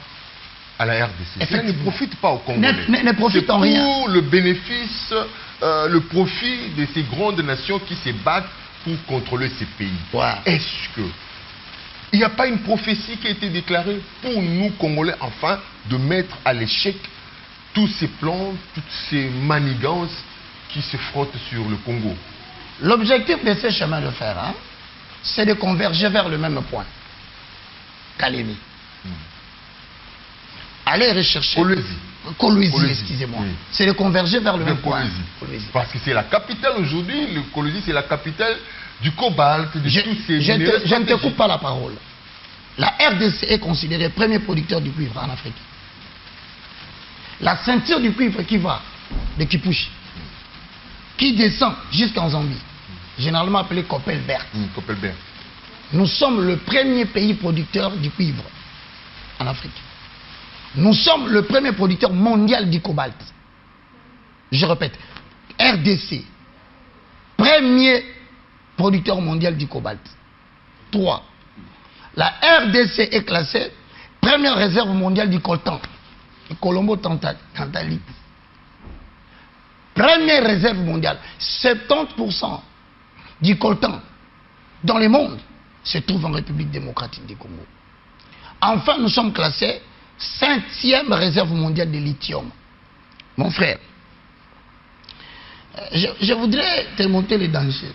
à la RDC. Cela ne profite pas au Congolais. Ne profite en rien. C'est pour le bénéfice, le profit de ces grandes nations qui se battent pour contrôler ces pays. Ouais. Est-ce que il n'y a pas une prophétie qui a été déclarée pour nous, Congolais, enfin, de mettre à l'échec tous ces plans, toutes ces manigances qui se frottent sur le Congo? L'objectif de ce chemin de fer, hein, c'est de converger vers le même point. Kalemi. Allez rechercher... Kolwezi, excusez-moi. Oui. C'est de converger vers le même point. Kolwezi. Parce que c'est la capitale aujourd'hui, le Kolwezi, c'est la capitale du cobalt, de tous ces minéraux. Je ne te coupe pas la parole. La RDC est considérée premier producteur du cuivre en Afrique. La ceinture du cuivre qui va de Kipushi, qui descend jusqu'en Zambie, généralement appelé Koppelbert. Koppelbert. Nous sommes le premier pays producteur du cuivre en Afrique. Nous sommes le premier producteur mondial du cobalt. Je répète, RDC, premier producteur mondial du cobalt. 3. La RDC est classée première réserve mondiale du coltan, le Colombo tantalite. Première réserve mondiale. 70% du coltan dans le monde se trouve en République démocratique du Congo. Enfin, nous sommes classés 5e réserve mondiale de lithium. Mon frère, je voudrais te montrer les dangers.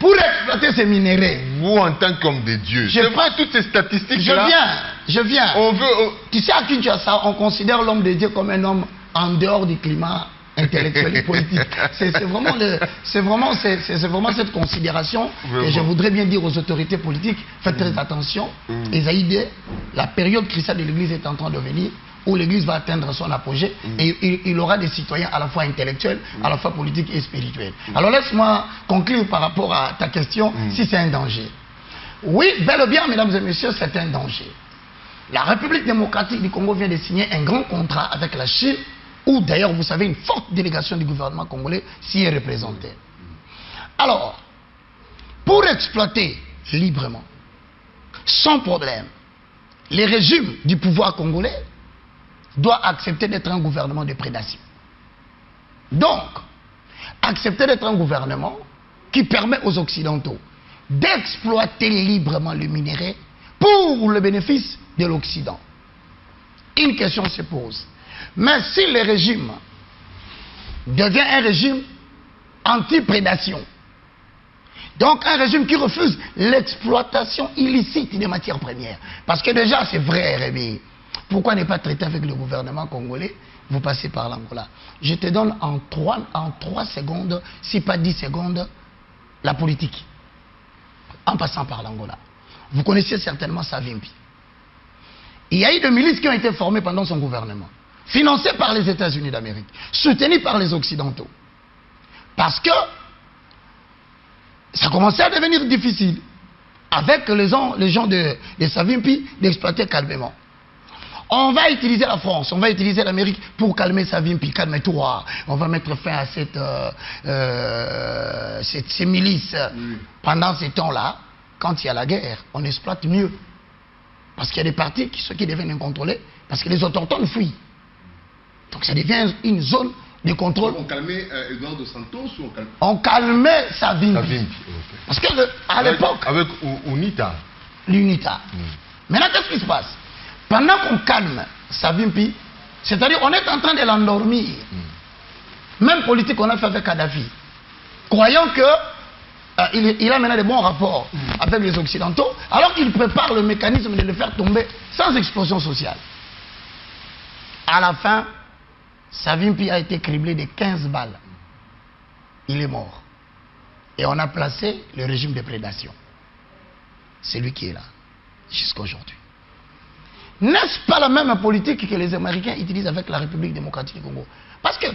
Pour exploiter ces minéraux. Vous, en tant qu'homme de Dieu, je prends toutes ces statistiques-là. Je viens. On veut... Tu sais, à Kinshasa, on considère l'homme de Dieu comme un homme en dehors du climat intellectuel et politique. C'est vraiment cette considération que je voudrais bien dire aux autorités politiques. Faites très attention. Esaïde, la période cruciale de l'Église est en train de venir, où l'Église va atteindre son apogée et il aura des citoyens à la fois intellectuels, à la fois politiques et spirituels. Alors laisse-moi conclure par rapport à ta question, si c'est un danger. Oui, bel et bien, mesdames et messieurs, c'est un danger. La République démocratique du Congo vient de signer un grand contrat avec la Chine, où d'ailleurs, vous savez, une forte délégation du gouvernement congolais s'y est représentée. Alors, pour exploiter librement, sans problème, les régimes du pouvoir congolais doivent accepter d'être un gouvernement de prédation. Donc, accepter d'être un gouvernement qui permet aux Occidentaux d'exploiter librement le minerai pour le bénéfice de l'Occident. Une question se pose. Mais si le régime devient un régime anti-prédation, donc un régime qui refuse l'exploitation illicite des matières premières, parce que déjà c'est vrai, Rémi, pourquoi ne pas traiter avec le gouvernement congolais? Vous passez par l'Angola. Je te donne en 3 secondes, si pas 10 secondes, la politique, en passant par l'Angola. Vous connaissez certainement Savimbi. Il y a eu des milices qui ont été formées pendant son gouvernement, financées par les États-Unis d'Amérique, soutenues par les Occidentaux. Parce que ça commençait à devenir difficile, avec les gens de Savimbi, d'exploiter calmement. On va utiliser la France, on va utiliser l'Amérique pour calmer Savimbi, calme-toi. On va mettre fin à ces milices. Pendant ces temps-là, quand il y a la guerre, on exploite mieux. Parce qu'il y a des partis qui deviennent incontrôlés Parce que les autochtones fuient. Donc ça devient une zone de contrôle. On calmait Eduardo dos Santos ou on calmait Savimbi. Okay. Parce qu'à l'époque... Avec UNITA. L'UNITA. Maintenant, qu'est-ce qui se passe? Pendant qu'on calme Savimbi, c'est-à-dire on est en train de l'endormir. Même politique qu'on a fait avec Kadhafi. Croyant que il a maintenant de bons rapports avec les Occidentaux, alors qu'il prépare le mécanisme de le faire tomber sans explosion sociale. À la fin, Savimbi a été criblé de 15 balles. Il est mort. Et on a placé le régime de prédation. C'est lui qui est là, jusqu'à aujourd'hui. N'est-ce pas la même politique que les Américains utilisent avec la République démocratique du Congo? Parce que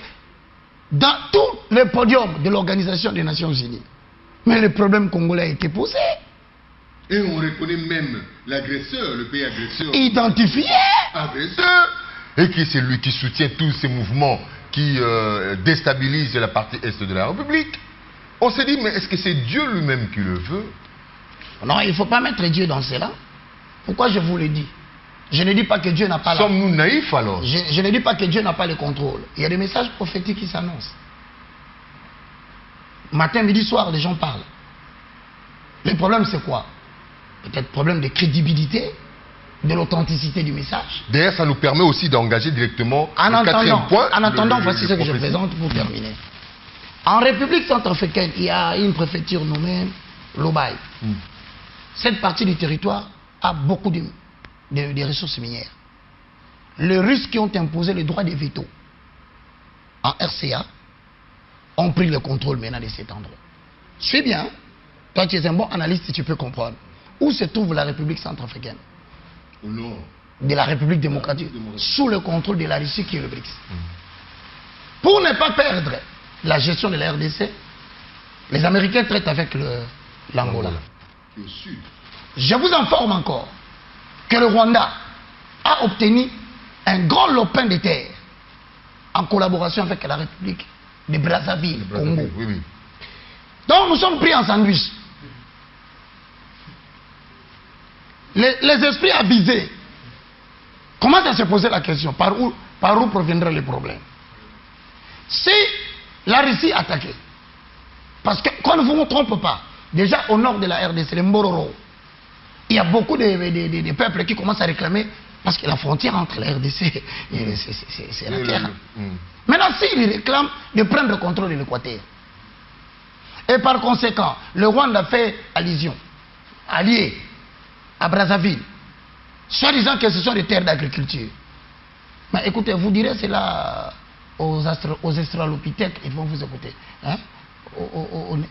dans tous les podiums de l'Organisation des Nations Unies, mais le problème congolais a été posé. Et on reconnaît même l'agresseur, le pays agresseur. Identifié. Agresseur. Et qui c'est lui qui soutient tous ces mouvements qui déstabilisent la partie est de la République. On s'est dit, mais est-ce que c'est Dieu lui-même qui le veut? Non, il ne faut pas mettre Dieu dans cela. Pourquoi je vous le dis? Je ne dis pas que Dieu n'a pas... Sommes-nous naïfs alors? Je ne dis pas que Dieu n'a pas le contrôle. Il y a des messages prophétiques qui s'annoncent. Matin, midi, soir, les gens parlent. Le problème, c'est quoi? Peut-être problème de crédibilité, de l'authenticité du message. D'ailleurs, ça nous permet aussi d'engager directement le quatrième point. En attendant, voici ce que je présente pour terminer. En République centrafricaine, il y a une préfecture nommée Lobaye. Cette partie du territoire a beaucoup de ressources minières. Les Russes qui ont imposé le droit de veto en RCA ont pris le contrôle maintenant de cet endroit. Suis bien, toi tu es un bon analyste, tu peux comprendre. Où se trouve la République centrafricaine? Au nord. De la République démocratique, sous le contrôle de la Russie qui est le BRICS. Pour ne pas perdre la gestion de la RDC, les Américains traitent avec l'Angola. Au sud. Je vous informe encore que le Rwanda a obtenu un grand lopin de terre en collaboration avec la République de Brazzaville, Congo. Oui, oui. Donc nous sommes pris en sandwich. Les esprits avisés commencent à se poser la question, par où proviendrait le problème? Si la Russie attaquait, parce qu'on ne vous trompe pas, déjà au nord de la RDC, les Mbororo, il y a beaucoup de peuples qui commencent à réclamer, parce que la frontière entre la RDC et c'est la terre. Maintenant, s'ils réclament de prendre le contrôle de l'Équateur, et par conséquent, le Rwanda fait allusion, allié à Brazzaville, soi-disant que ce sont des terres d'agriculture. Mais écoutez, vous direz cela aux Australopithèques, ils vont vous écouter, hein?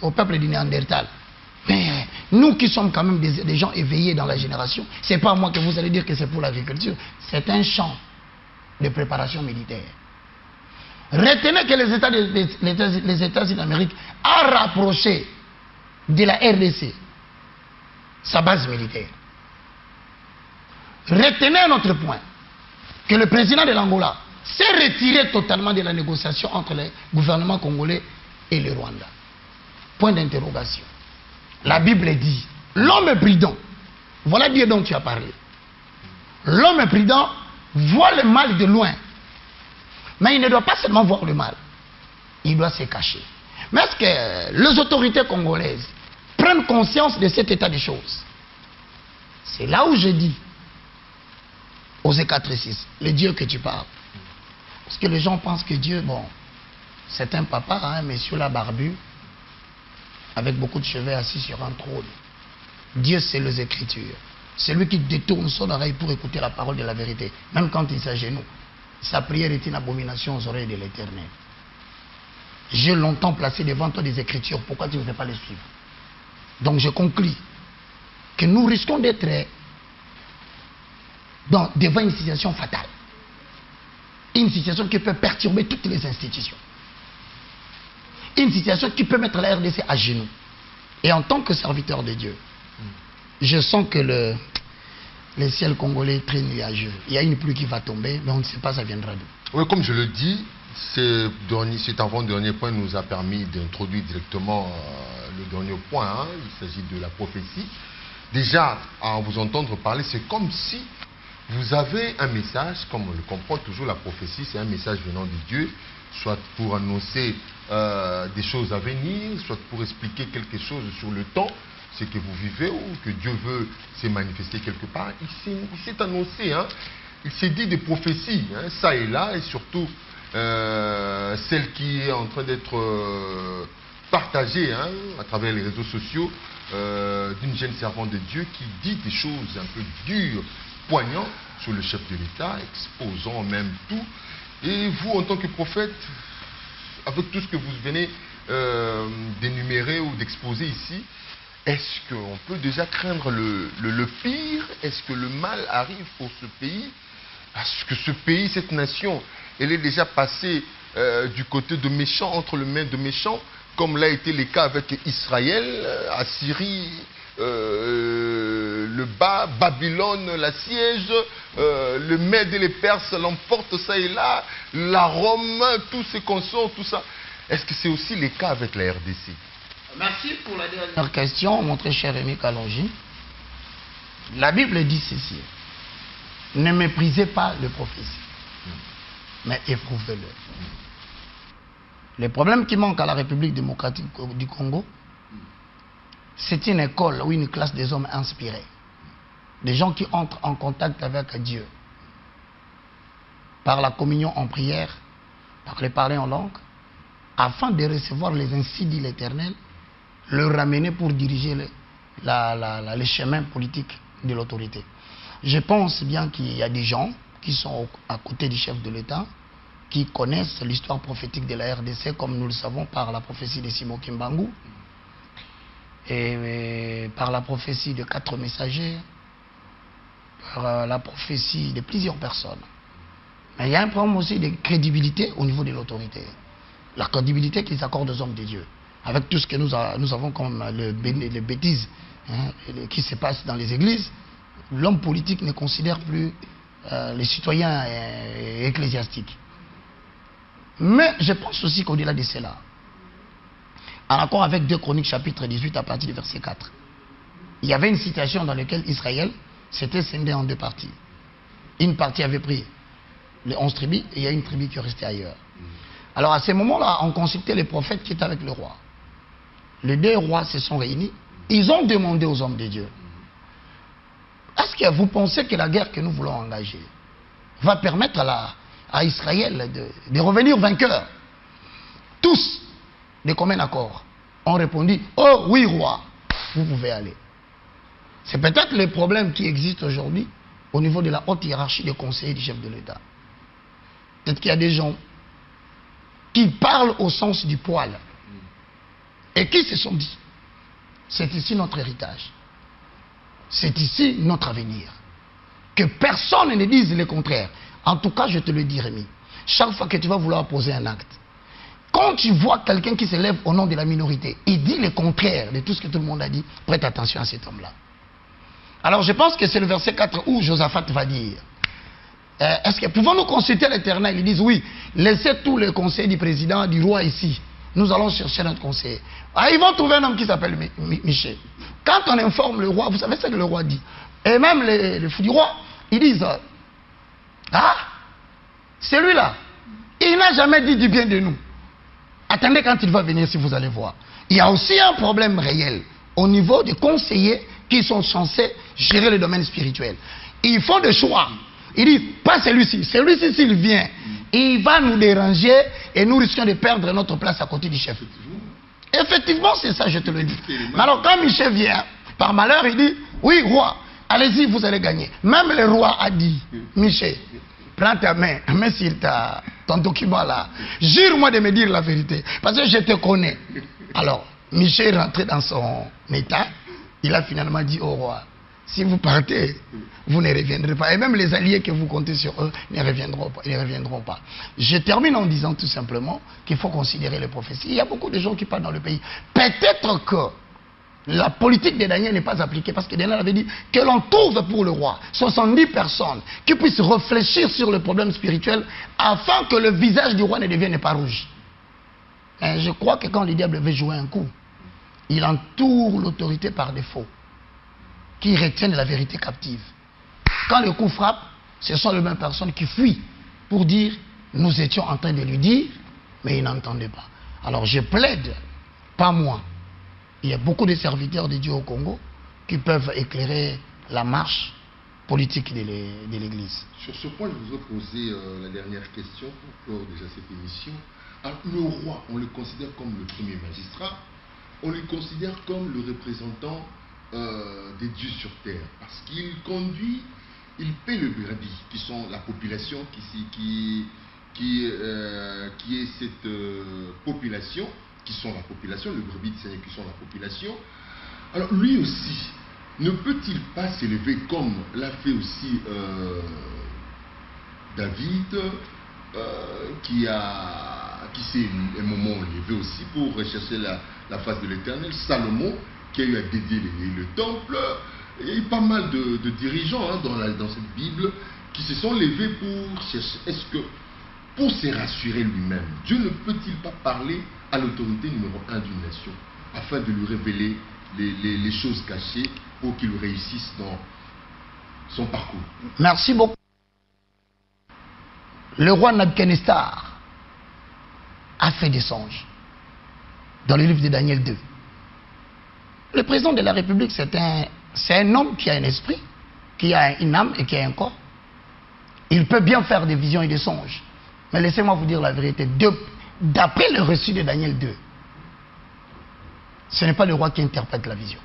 Au peuple du Néandertal. Mais nous qui sommes quand même des gens éveillés dans la génération, c'est pas moi que vous allez dire que c'est pour l'agriculture, c'est un champ de préparation militaire. Retenez que les États-Unis d'Amérique ont rapproché de la RDC sa base militaire. Retenez un autre point, que le président de l'Angola s'est retiré totalement de la négociation entre le gouvernement congolais et le Rwanda. Point d'interrogation. La Bible dit, l'homme prudent, voilà Dieu dont tu as parlé. L'homme prudent voit le mal de loin. Mais il ne doit pas seulement voir le mal, il doit se cacher. Mais est-ce que les autorités congolaises prennent conscience de cet état des choses? C'est là où je dis, Osée 4:6, le Dieu que tu parles. Parce que les gens pensent que Dieu, bon, c'est un papa, un monsieur là barbu, avec beaucoup de cheveux assis sur un trône. Dieu, c'est les Écritures. C'est lui qui détourne son oreille pour écouter la parole de la vérité, même quand il s'agenouille. Sa prière est une abomination aux oreilles de l'Éternel. J'ai longtemps placé devant toi des Écritures, pourquoi tu ne veux pas les suivre? Donc je conclus que nous risquons d'être devant une situation fatale. Une situation qui peut perturber toutes les institutions. Une situation qui peut mettre la RDC à genoux. Et en tant que serviteur de Dieu, je sens que le ciel congolais est très nuageux. Il y a une pluie qui va tomber, mais on ne sait pas ça viendra d'où. Oui, comme je le dis, cet avant-dernier point nous a permis d'introduire directement le dernier point. Hein. Il s'agit de la prophétie. Déjà, à vous entendre parler, c'est comme si vous avez un message, comme on le comprend toujours, la prophétie, c'est un message venant de Dieu, soit pour annoncer des choses à venir, soit pour expliquer quelque chose sur le temps, ce que vous vivez ou que Dieu veut se manifester quelque part. Il s'est annoncé, hein, il s'est dit des prophéties, hein, ça et là, et surtout celle qui est en train d'être partagée hein, à travers les réseaux sociaux d'une jeune servante de Dieu qui dit des choses un peu dures, poignantes sur le chef de l'État, exposant même tout. Et vous, en tant que prophète, avec tout ce que vous venez d'énumérer ou d'exposer ici, est-ce qu'on peut déjà craindre le pire? Est-ce que le mal arrive pour ce pays? Est-ce que ce pays, cette nation, elle est déjà passée du côté de méchants, entre les mains de méchants, comme l'a été le cas avec Israël, Assyrie, le bas, Babylone, la siège, le Mède et les Perses l'emportent ça et là, la Rome, tous ces consorts, tout ça. Est-ce que c'est aussi le cas avec la RDC? Merci pour la dernière question, mon très cher Rémi Kalonji. La Bible dit ceci. Ne méprisez pas les prophéties, mais éprouvez-le. Le problème qui manque à la République démocratique du Congo, c'est une école ou une classe des hommes inspirés. Des gens qui entrent en contact avec Dieu. Par la communion en prière, par les parler en langue, afin de recevoir les ainsi dit l'Éternel, le ramener pour diriger les chemins politiques de l'autorité. Je pense bien qu'il y a des gens qui sont à côté du chef de l'État, qui connaissent l'histoire prophétique de la RDC, comme nous le savons par la prophétie de Simon Kimbangu, et par la prophétie de 4 messagers, par la prophétie de plusieurs personnes. Mais il y a un problème aussi de crédibilité au niveau de l'autorité. La crédibilité qu'ils accordent aux hommes de Dieu. Avec tout ce que nous avons comme les bêtises hein, qui se passent dans les églises, l'homme politique ne considère plus les citoyens ecclésiastiques. Mais je pense aussi qu'au-delà de cela, en accord avec 2 Chroniques chapitre 18 à partir du verset 4, il y avait une situation dans laquelle Israël s'était scindé en 2 parties. Une partie avait pris les 11 tribus et il y a une tribu qui est restée ailleurs. Alors à ce moment-là, on consultait les prophètes qui étaient avec le roi. Les 2 rois se sont réunis. Ils ont demandé aux hommes de Dieu, est-ce que vous pensez que la guerre que nous voulons engager va permettre à Israël de revenir vainqueur? Tous, de commun accord, ont répondu, oh oui roi, vous pouvez aller. C'est peut-être le problème qui existe aujourd'hui au niveau de la haute hiérarchie des conseillers du chef de l'État. Peut-être qu'il y a des gens qui parlent au sens du poil et qui se sont dit, c'est ici notre héritage, c'est ici notre avenir. Que personne ne dise le contraire. En tout cas, je te le dis, Rémi, chaque fois que tu vas vouloir poser un acte, quand tu vois quelqu'un qui se lève au nom de la minorité, il dit le contraire de tout ce que tout le monde a dit, prête attention à cet homme-là. Alors je pense que c'est le verset 4 où Josaphat va dire, est-ce que pouvons-nous consulter l'Éternel? Ils disent oui, laissez tous les conseils du président, du roi ici. Nous allons chercher notre conseiller. Ah, ils vont trouver un homme qui s'appelle Michel. Quand on informe le roi, vous savez ce que le roi dit. Et même les fous du roi, ils disent, ah, celui-là, il n'a jamais dit du bien de nous. Attendez quand il va venir, si vous allez voir. Il y a aussi un problème réel au niveau des conseillers qui sont censés gérer le domaine spirituel. Ils font des choix. Ils disent, pas celui-ci. Celui-ci, s'il vient, il va nous déranger et nous risquons de perdre notre place à côté du chef. Effectivement, c'est ça, je te le dis. Mais alors, quand Michel vient, par malheur, il dit, oui, roi, allez-y, vous allez gagner. Même le roi a dit, Michel, prends ta main, mets sur ton document là. Jure-moi de me dire la vérité, parce que je te connais. Alors, Michel est rentré dans son état. Il a finalement dit au roi, si vous partez, vous ne reviendrez pas. Et même les alliés que vous comptez sur eux ne reviendront pas. Je termine en disant tout simplement qu'il faut considérer les prophéties. Il y a beaucoup de gens qui parlent dans le pays. Peut-être que la politique de Daniel n'est pas appliquée parce que Daniel avait dit que l'on trouve pour le roi 70 personnes qui puissent réfléchir sur le problème spirituel afin que le visage du roi ne devienne pas rouge. Et je crois que quand le diable veut jouer un coup, il entoure l'autorité par défaut, qui retiennent la vérité captive. Quand le coup frappe, Ce sont les mêmes personnes qui fuient pour dire, nous étions en train de lui dire, mais il n'entendait pas. Alors je plaide, pas moi. Il y a beaucoup de serviteurs de Dieu au Congo qui peuvent éclairer la marche politique de l'Église. Sur ce point, je vous ai posé la dernière question pour clore déjà cette émission. Alors, le roi, on le considère comme le premier magistrat, on le considère comme le représentant des dieux sur terre, parce qu'il conduit, il paie le brebis, qui sont la population, qui est cette population, qui sont la population, le brebis du Seigneur qui sont la population. Alors lui aussi, ne peut-il pas s'élever comme l'a fait aussi David, qui s'est un moment élevé aussi pour rechercher la face de l'Éternel, Salomon, qui a eu à dédier le temple. Il y a eu pas mal de dirigeants dans cette Bible qui se sont levés pour chercher. Est-ce que, pour se rassurer lui-même, Dieu ne peut-il pas parler à l'autorité numéro 1 d'une nation afin de lui révéler les choses cachées pour qu'il réussisse dans son parcours? Merci beaucoup. Le roi Nabuchodonosor a fait des songes dans le livre de Daniel 2. Le président de la République, c'est un homme qui a un esprit, qui a une âme et qui a un corps. Il peut bien faire des visions et des songes. Mais laissez-moi vous dire la vérité. D'après le reçu de Daniel 2, ce n'est pas le roi qui interprète la vision.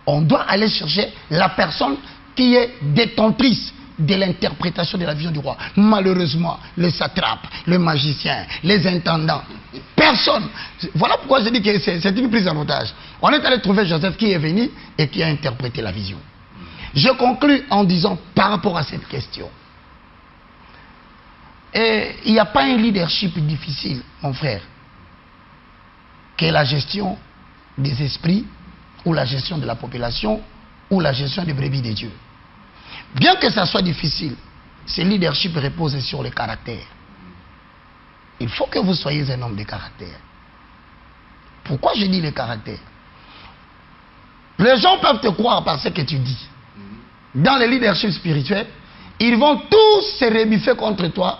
On doit aller chercher la personne qui est détentrice de l'interprétation de la vision du roi. Malheureusement, le satrape, le magicien, les intendants, personne. Voilà pourquoi je dis que c'est une prise en otage. On est allé trouver Joseph qui est venu et qui a interprété la vision. Je conclus en disant par rapport à cette question. Et il n'y a pas un leadership difficile, mon frère, que la gestion des esprits, ou la gestion de la population, ou la gestion des brebis de Dieu. Bien que ça soit difficile, ce leadership repose sur le caractère. Il faut que vous soyez un homme de caractère. Pourquoi je dis le caractère? Les gens peuvent te croire par ce que tu dis. Dans le leadership spirituel, ils vont tous se rebiffer contre toi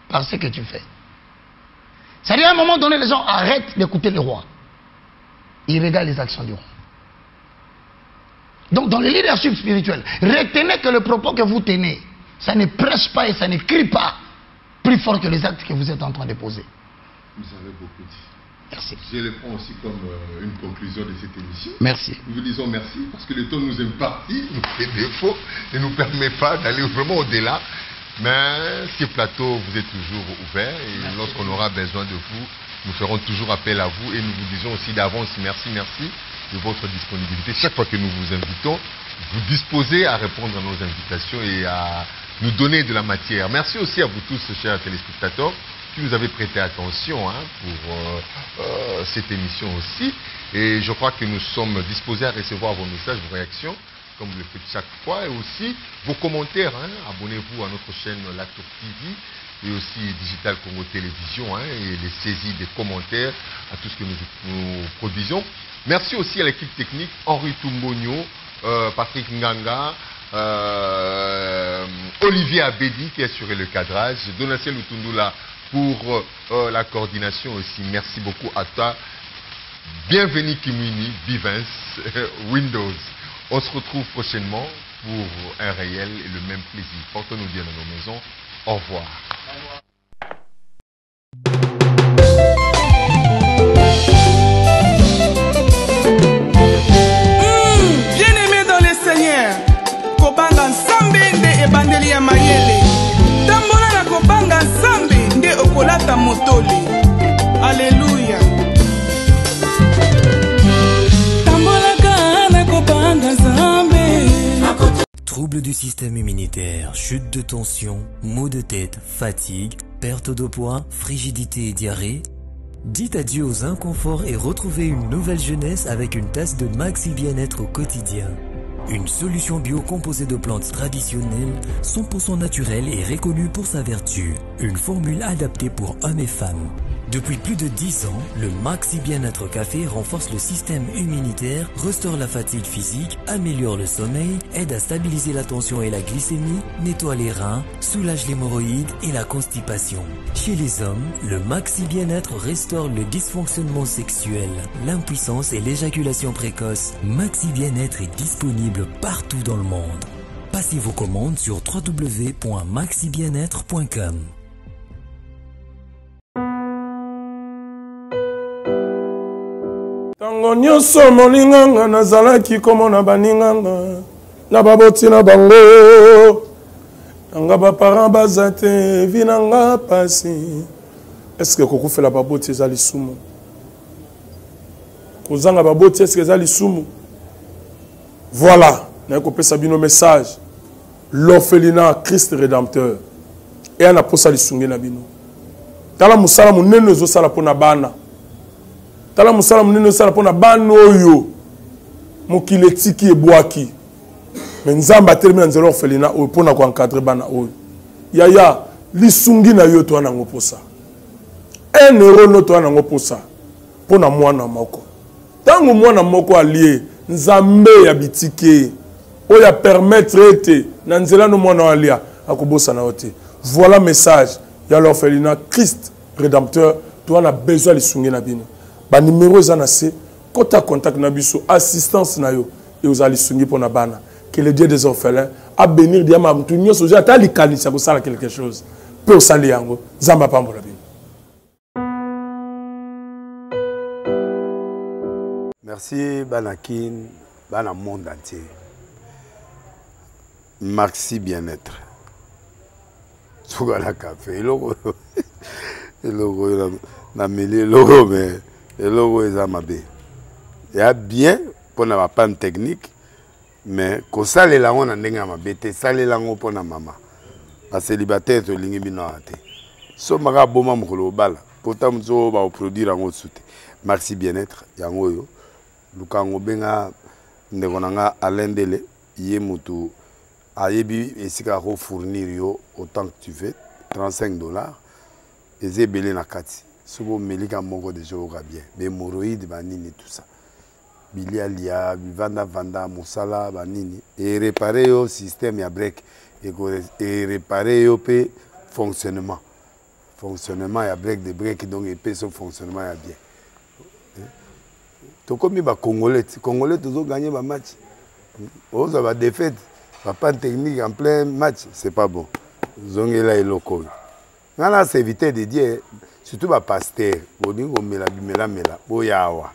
par ce que tu fais. C'est-à-dire, à un moment donné, les gens arrêtent d'écouter le roi. Ils regardent les actions du roi. Donc, dans le leadership spirituel, retenez que le propos que vous tenez, ça ne prêche pas et ça ne crie pas plus fort que les actes que vous êtes en train de poser. Vous avez beaucoup dit. Merci. Je le prends aussi comme une conclusion de cette émission. Merci. Nous vous disons merci parce que le temps nous est imparti, nous fait défaut et ne nous permet pas d'aller vraiment au-delà. Mais ces plateaux, vous êtes toujours ouverts et lorsqu'on aura besoin de vous, nous ferons toujours appel à vous et nous vous disons aussi d'avance merci de votre disponibilité. Chaque fois que nous vous invitons, vous disposez à répondre à nos invitations et à nous donner de la matière. Merci aussi à vous tous, chers téléspectateurs, qui nous avez prêté attention pour cette émission aussi. Et je crois que nous sommes disposés à recevoir vos messages, vos réactions, comme vous le faites chaque fois, et aussi vos commentaires. Abonnez-vous à notre chaîne La Tour TV et aussi Digital Congo Télévision et les saisies des commentaires à tout ce que nous produisons. Merci aussi à l'équipe technique, Henri Toumbonio, Patrick Nganga, Olivier Abedi qui a assuré le cadrage, Donatien Lutundula pour la coordination aussi. Merci beaucoup à toi. Bienvenue Kimini, Bivens, Windows. On se retrouve prochainement pour un réel et le même plaisir. Portez-nous bien dans nos maisons. Au revoir. Bien-aimé dans le Seigneur, Kobanga Nsambe nde ebandeli ya mayele. Tambola na Kobanga Nsambe nde okolata motoli. Alléluia. Tambola na Kobanga Nsambe. Troubles du système immunitaire, chute de tension, maux de tête, fatigue, perte de poids, frigidité et diarrhée. Dites adieu aux inconforts et retrouvez une nouvelle jeunesse avec une tasse de Maxi Bien-être au quotidien. Une solution bio composée de plantes traditionnelles, 100% naturelle et reconnue pour sa vertu. Une formule adaptée pour hommes et femmes. Depuis plus de 10 ans, le Maxi Bien-être Café renforce le système immunitaire, restaure la fatigue physique, améliore le sommeil, aide à stabiliser la tension et la glycémie, nettoie les reins, soulage l'hémorroïde et la constipation. Chez les hommes, le Maxi Bien-être restaure le dysfonctionnement sexuel, l'impuissance et l'éjaculation précoce. Maxi Bien-être est disponible partout dans le monde. Passez vos commandes sur www.maxibienêtre.com. Tango nyonso molinganga nazalaki komona baninganga na baboti na bango nanga baparent baza te vinanga pasi. Est-ce que kokufela baboti eza lisumu? Kozanga baboti est-ce que eza lisumu? Voilà, nakopesa bino message. L'orphelinat Christ rédempteur et ana posa lisungi na bino. Tala musala munene ezosala pona bana. Tala musala munene ezosala pona bana oyo mokili etiki ebwaki. Mais nzamba termina nzelo orphelinat oyo pona ko encadrer bana oyo. Yaya lisungi na yo to ana ngoposa. 1 euro no to ana ngoposa pona mwana moko. Tango mwana moko allié nzambe ya bitike oya permettre ete na nzela no mwana alia akobosa na ote. Voilà message ya l'orphelinat Christ rédempteur. Toi on a besoin de lisungi na bino. Ba numéro eza se kota contact na biso assistance na yo et aux lisungi pona bana. Que le Dieu des orphelins a bénir diama mtu nyoso ja ta likanisa ko sala quelque chose. Peu sali yango zamba pambola bino. Merci Banakin, Bana monde entier. Maxi Bien-être. Sougala café, le logo na mêlé logo mais le logo est amabé. Il y a bien pour na panne technique mais ko sale la on ndenga mabete sale la ngo pona mama. Ba célibataire to lingi bino ate. So maka boma mukolo bala. Pourtant mzo ba produire ngo soute. Maxi Bien-être yango yo. Lukango benga ndekonanga alendele ye mutu ayebi esika ko fournir yo autant que tu veux $35 ezebele na kati sobo melika moko de jour bien hémorroïde banini tout ça bilia lia vanda musala banini et réparer yo système ya break et réparer yo pe fonctionnement ya break de break donc et pe son fonctionnement ya bien. Comme les Congolais toujours gagné le match. Ils ont défaite, pas de technique en plein match, c'est pas bon. Ils ont là et local. On a évité de dire, surtout les pasteurs, ils ont mis la bimela, boyawa.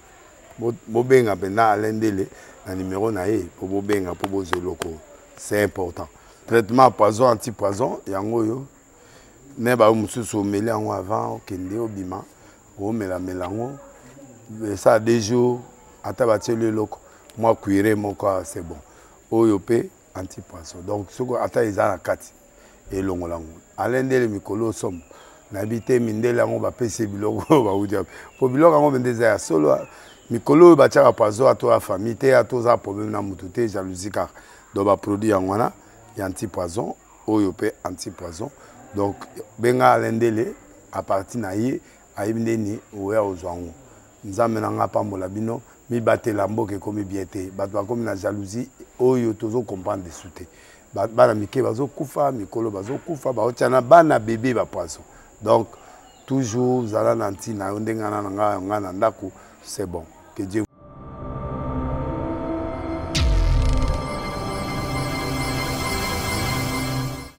Bobenga pena alendele, un numéro naé pour bobenga pour boser local. C'est important. Traitement poison anti-poison, yango ne ba mususu meli yango avant kende obima, o mela melango. Ça a des jours, à tabater le loco, moi cuiré mon corps, c'est bon. Oyopé, anti-poisson. Donc, ce qu'on attend, ils ont la carte. Et l'on l'a. Alain de Mikolo somme. N'habité Mindela, on va payer Biloko, on va vous dire. Pour Biloko, on va dire solo. Mikolo, il va poisson à toi, famille, à toi, problème dans mon jalousie car. Donc, va produire en wana, il y a anti-poison. Oyopé, anti-poison. Donc, benga Alain Dele, à partir naïe, à Imdeni, ou à Ozwango. Nous avons pambola bino mi batte lambo ke komi biete batwa komi na jalousie oyo tozo comprendre de souté bana mike bazo kufa mikolo bazo kufa ba otiana bana bébé ba poisson donc toujours zala nanti na ndenga na nga ndako c'est bon que Dieu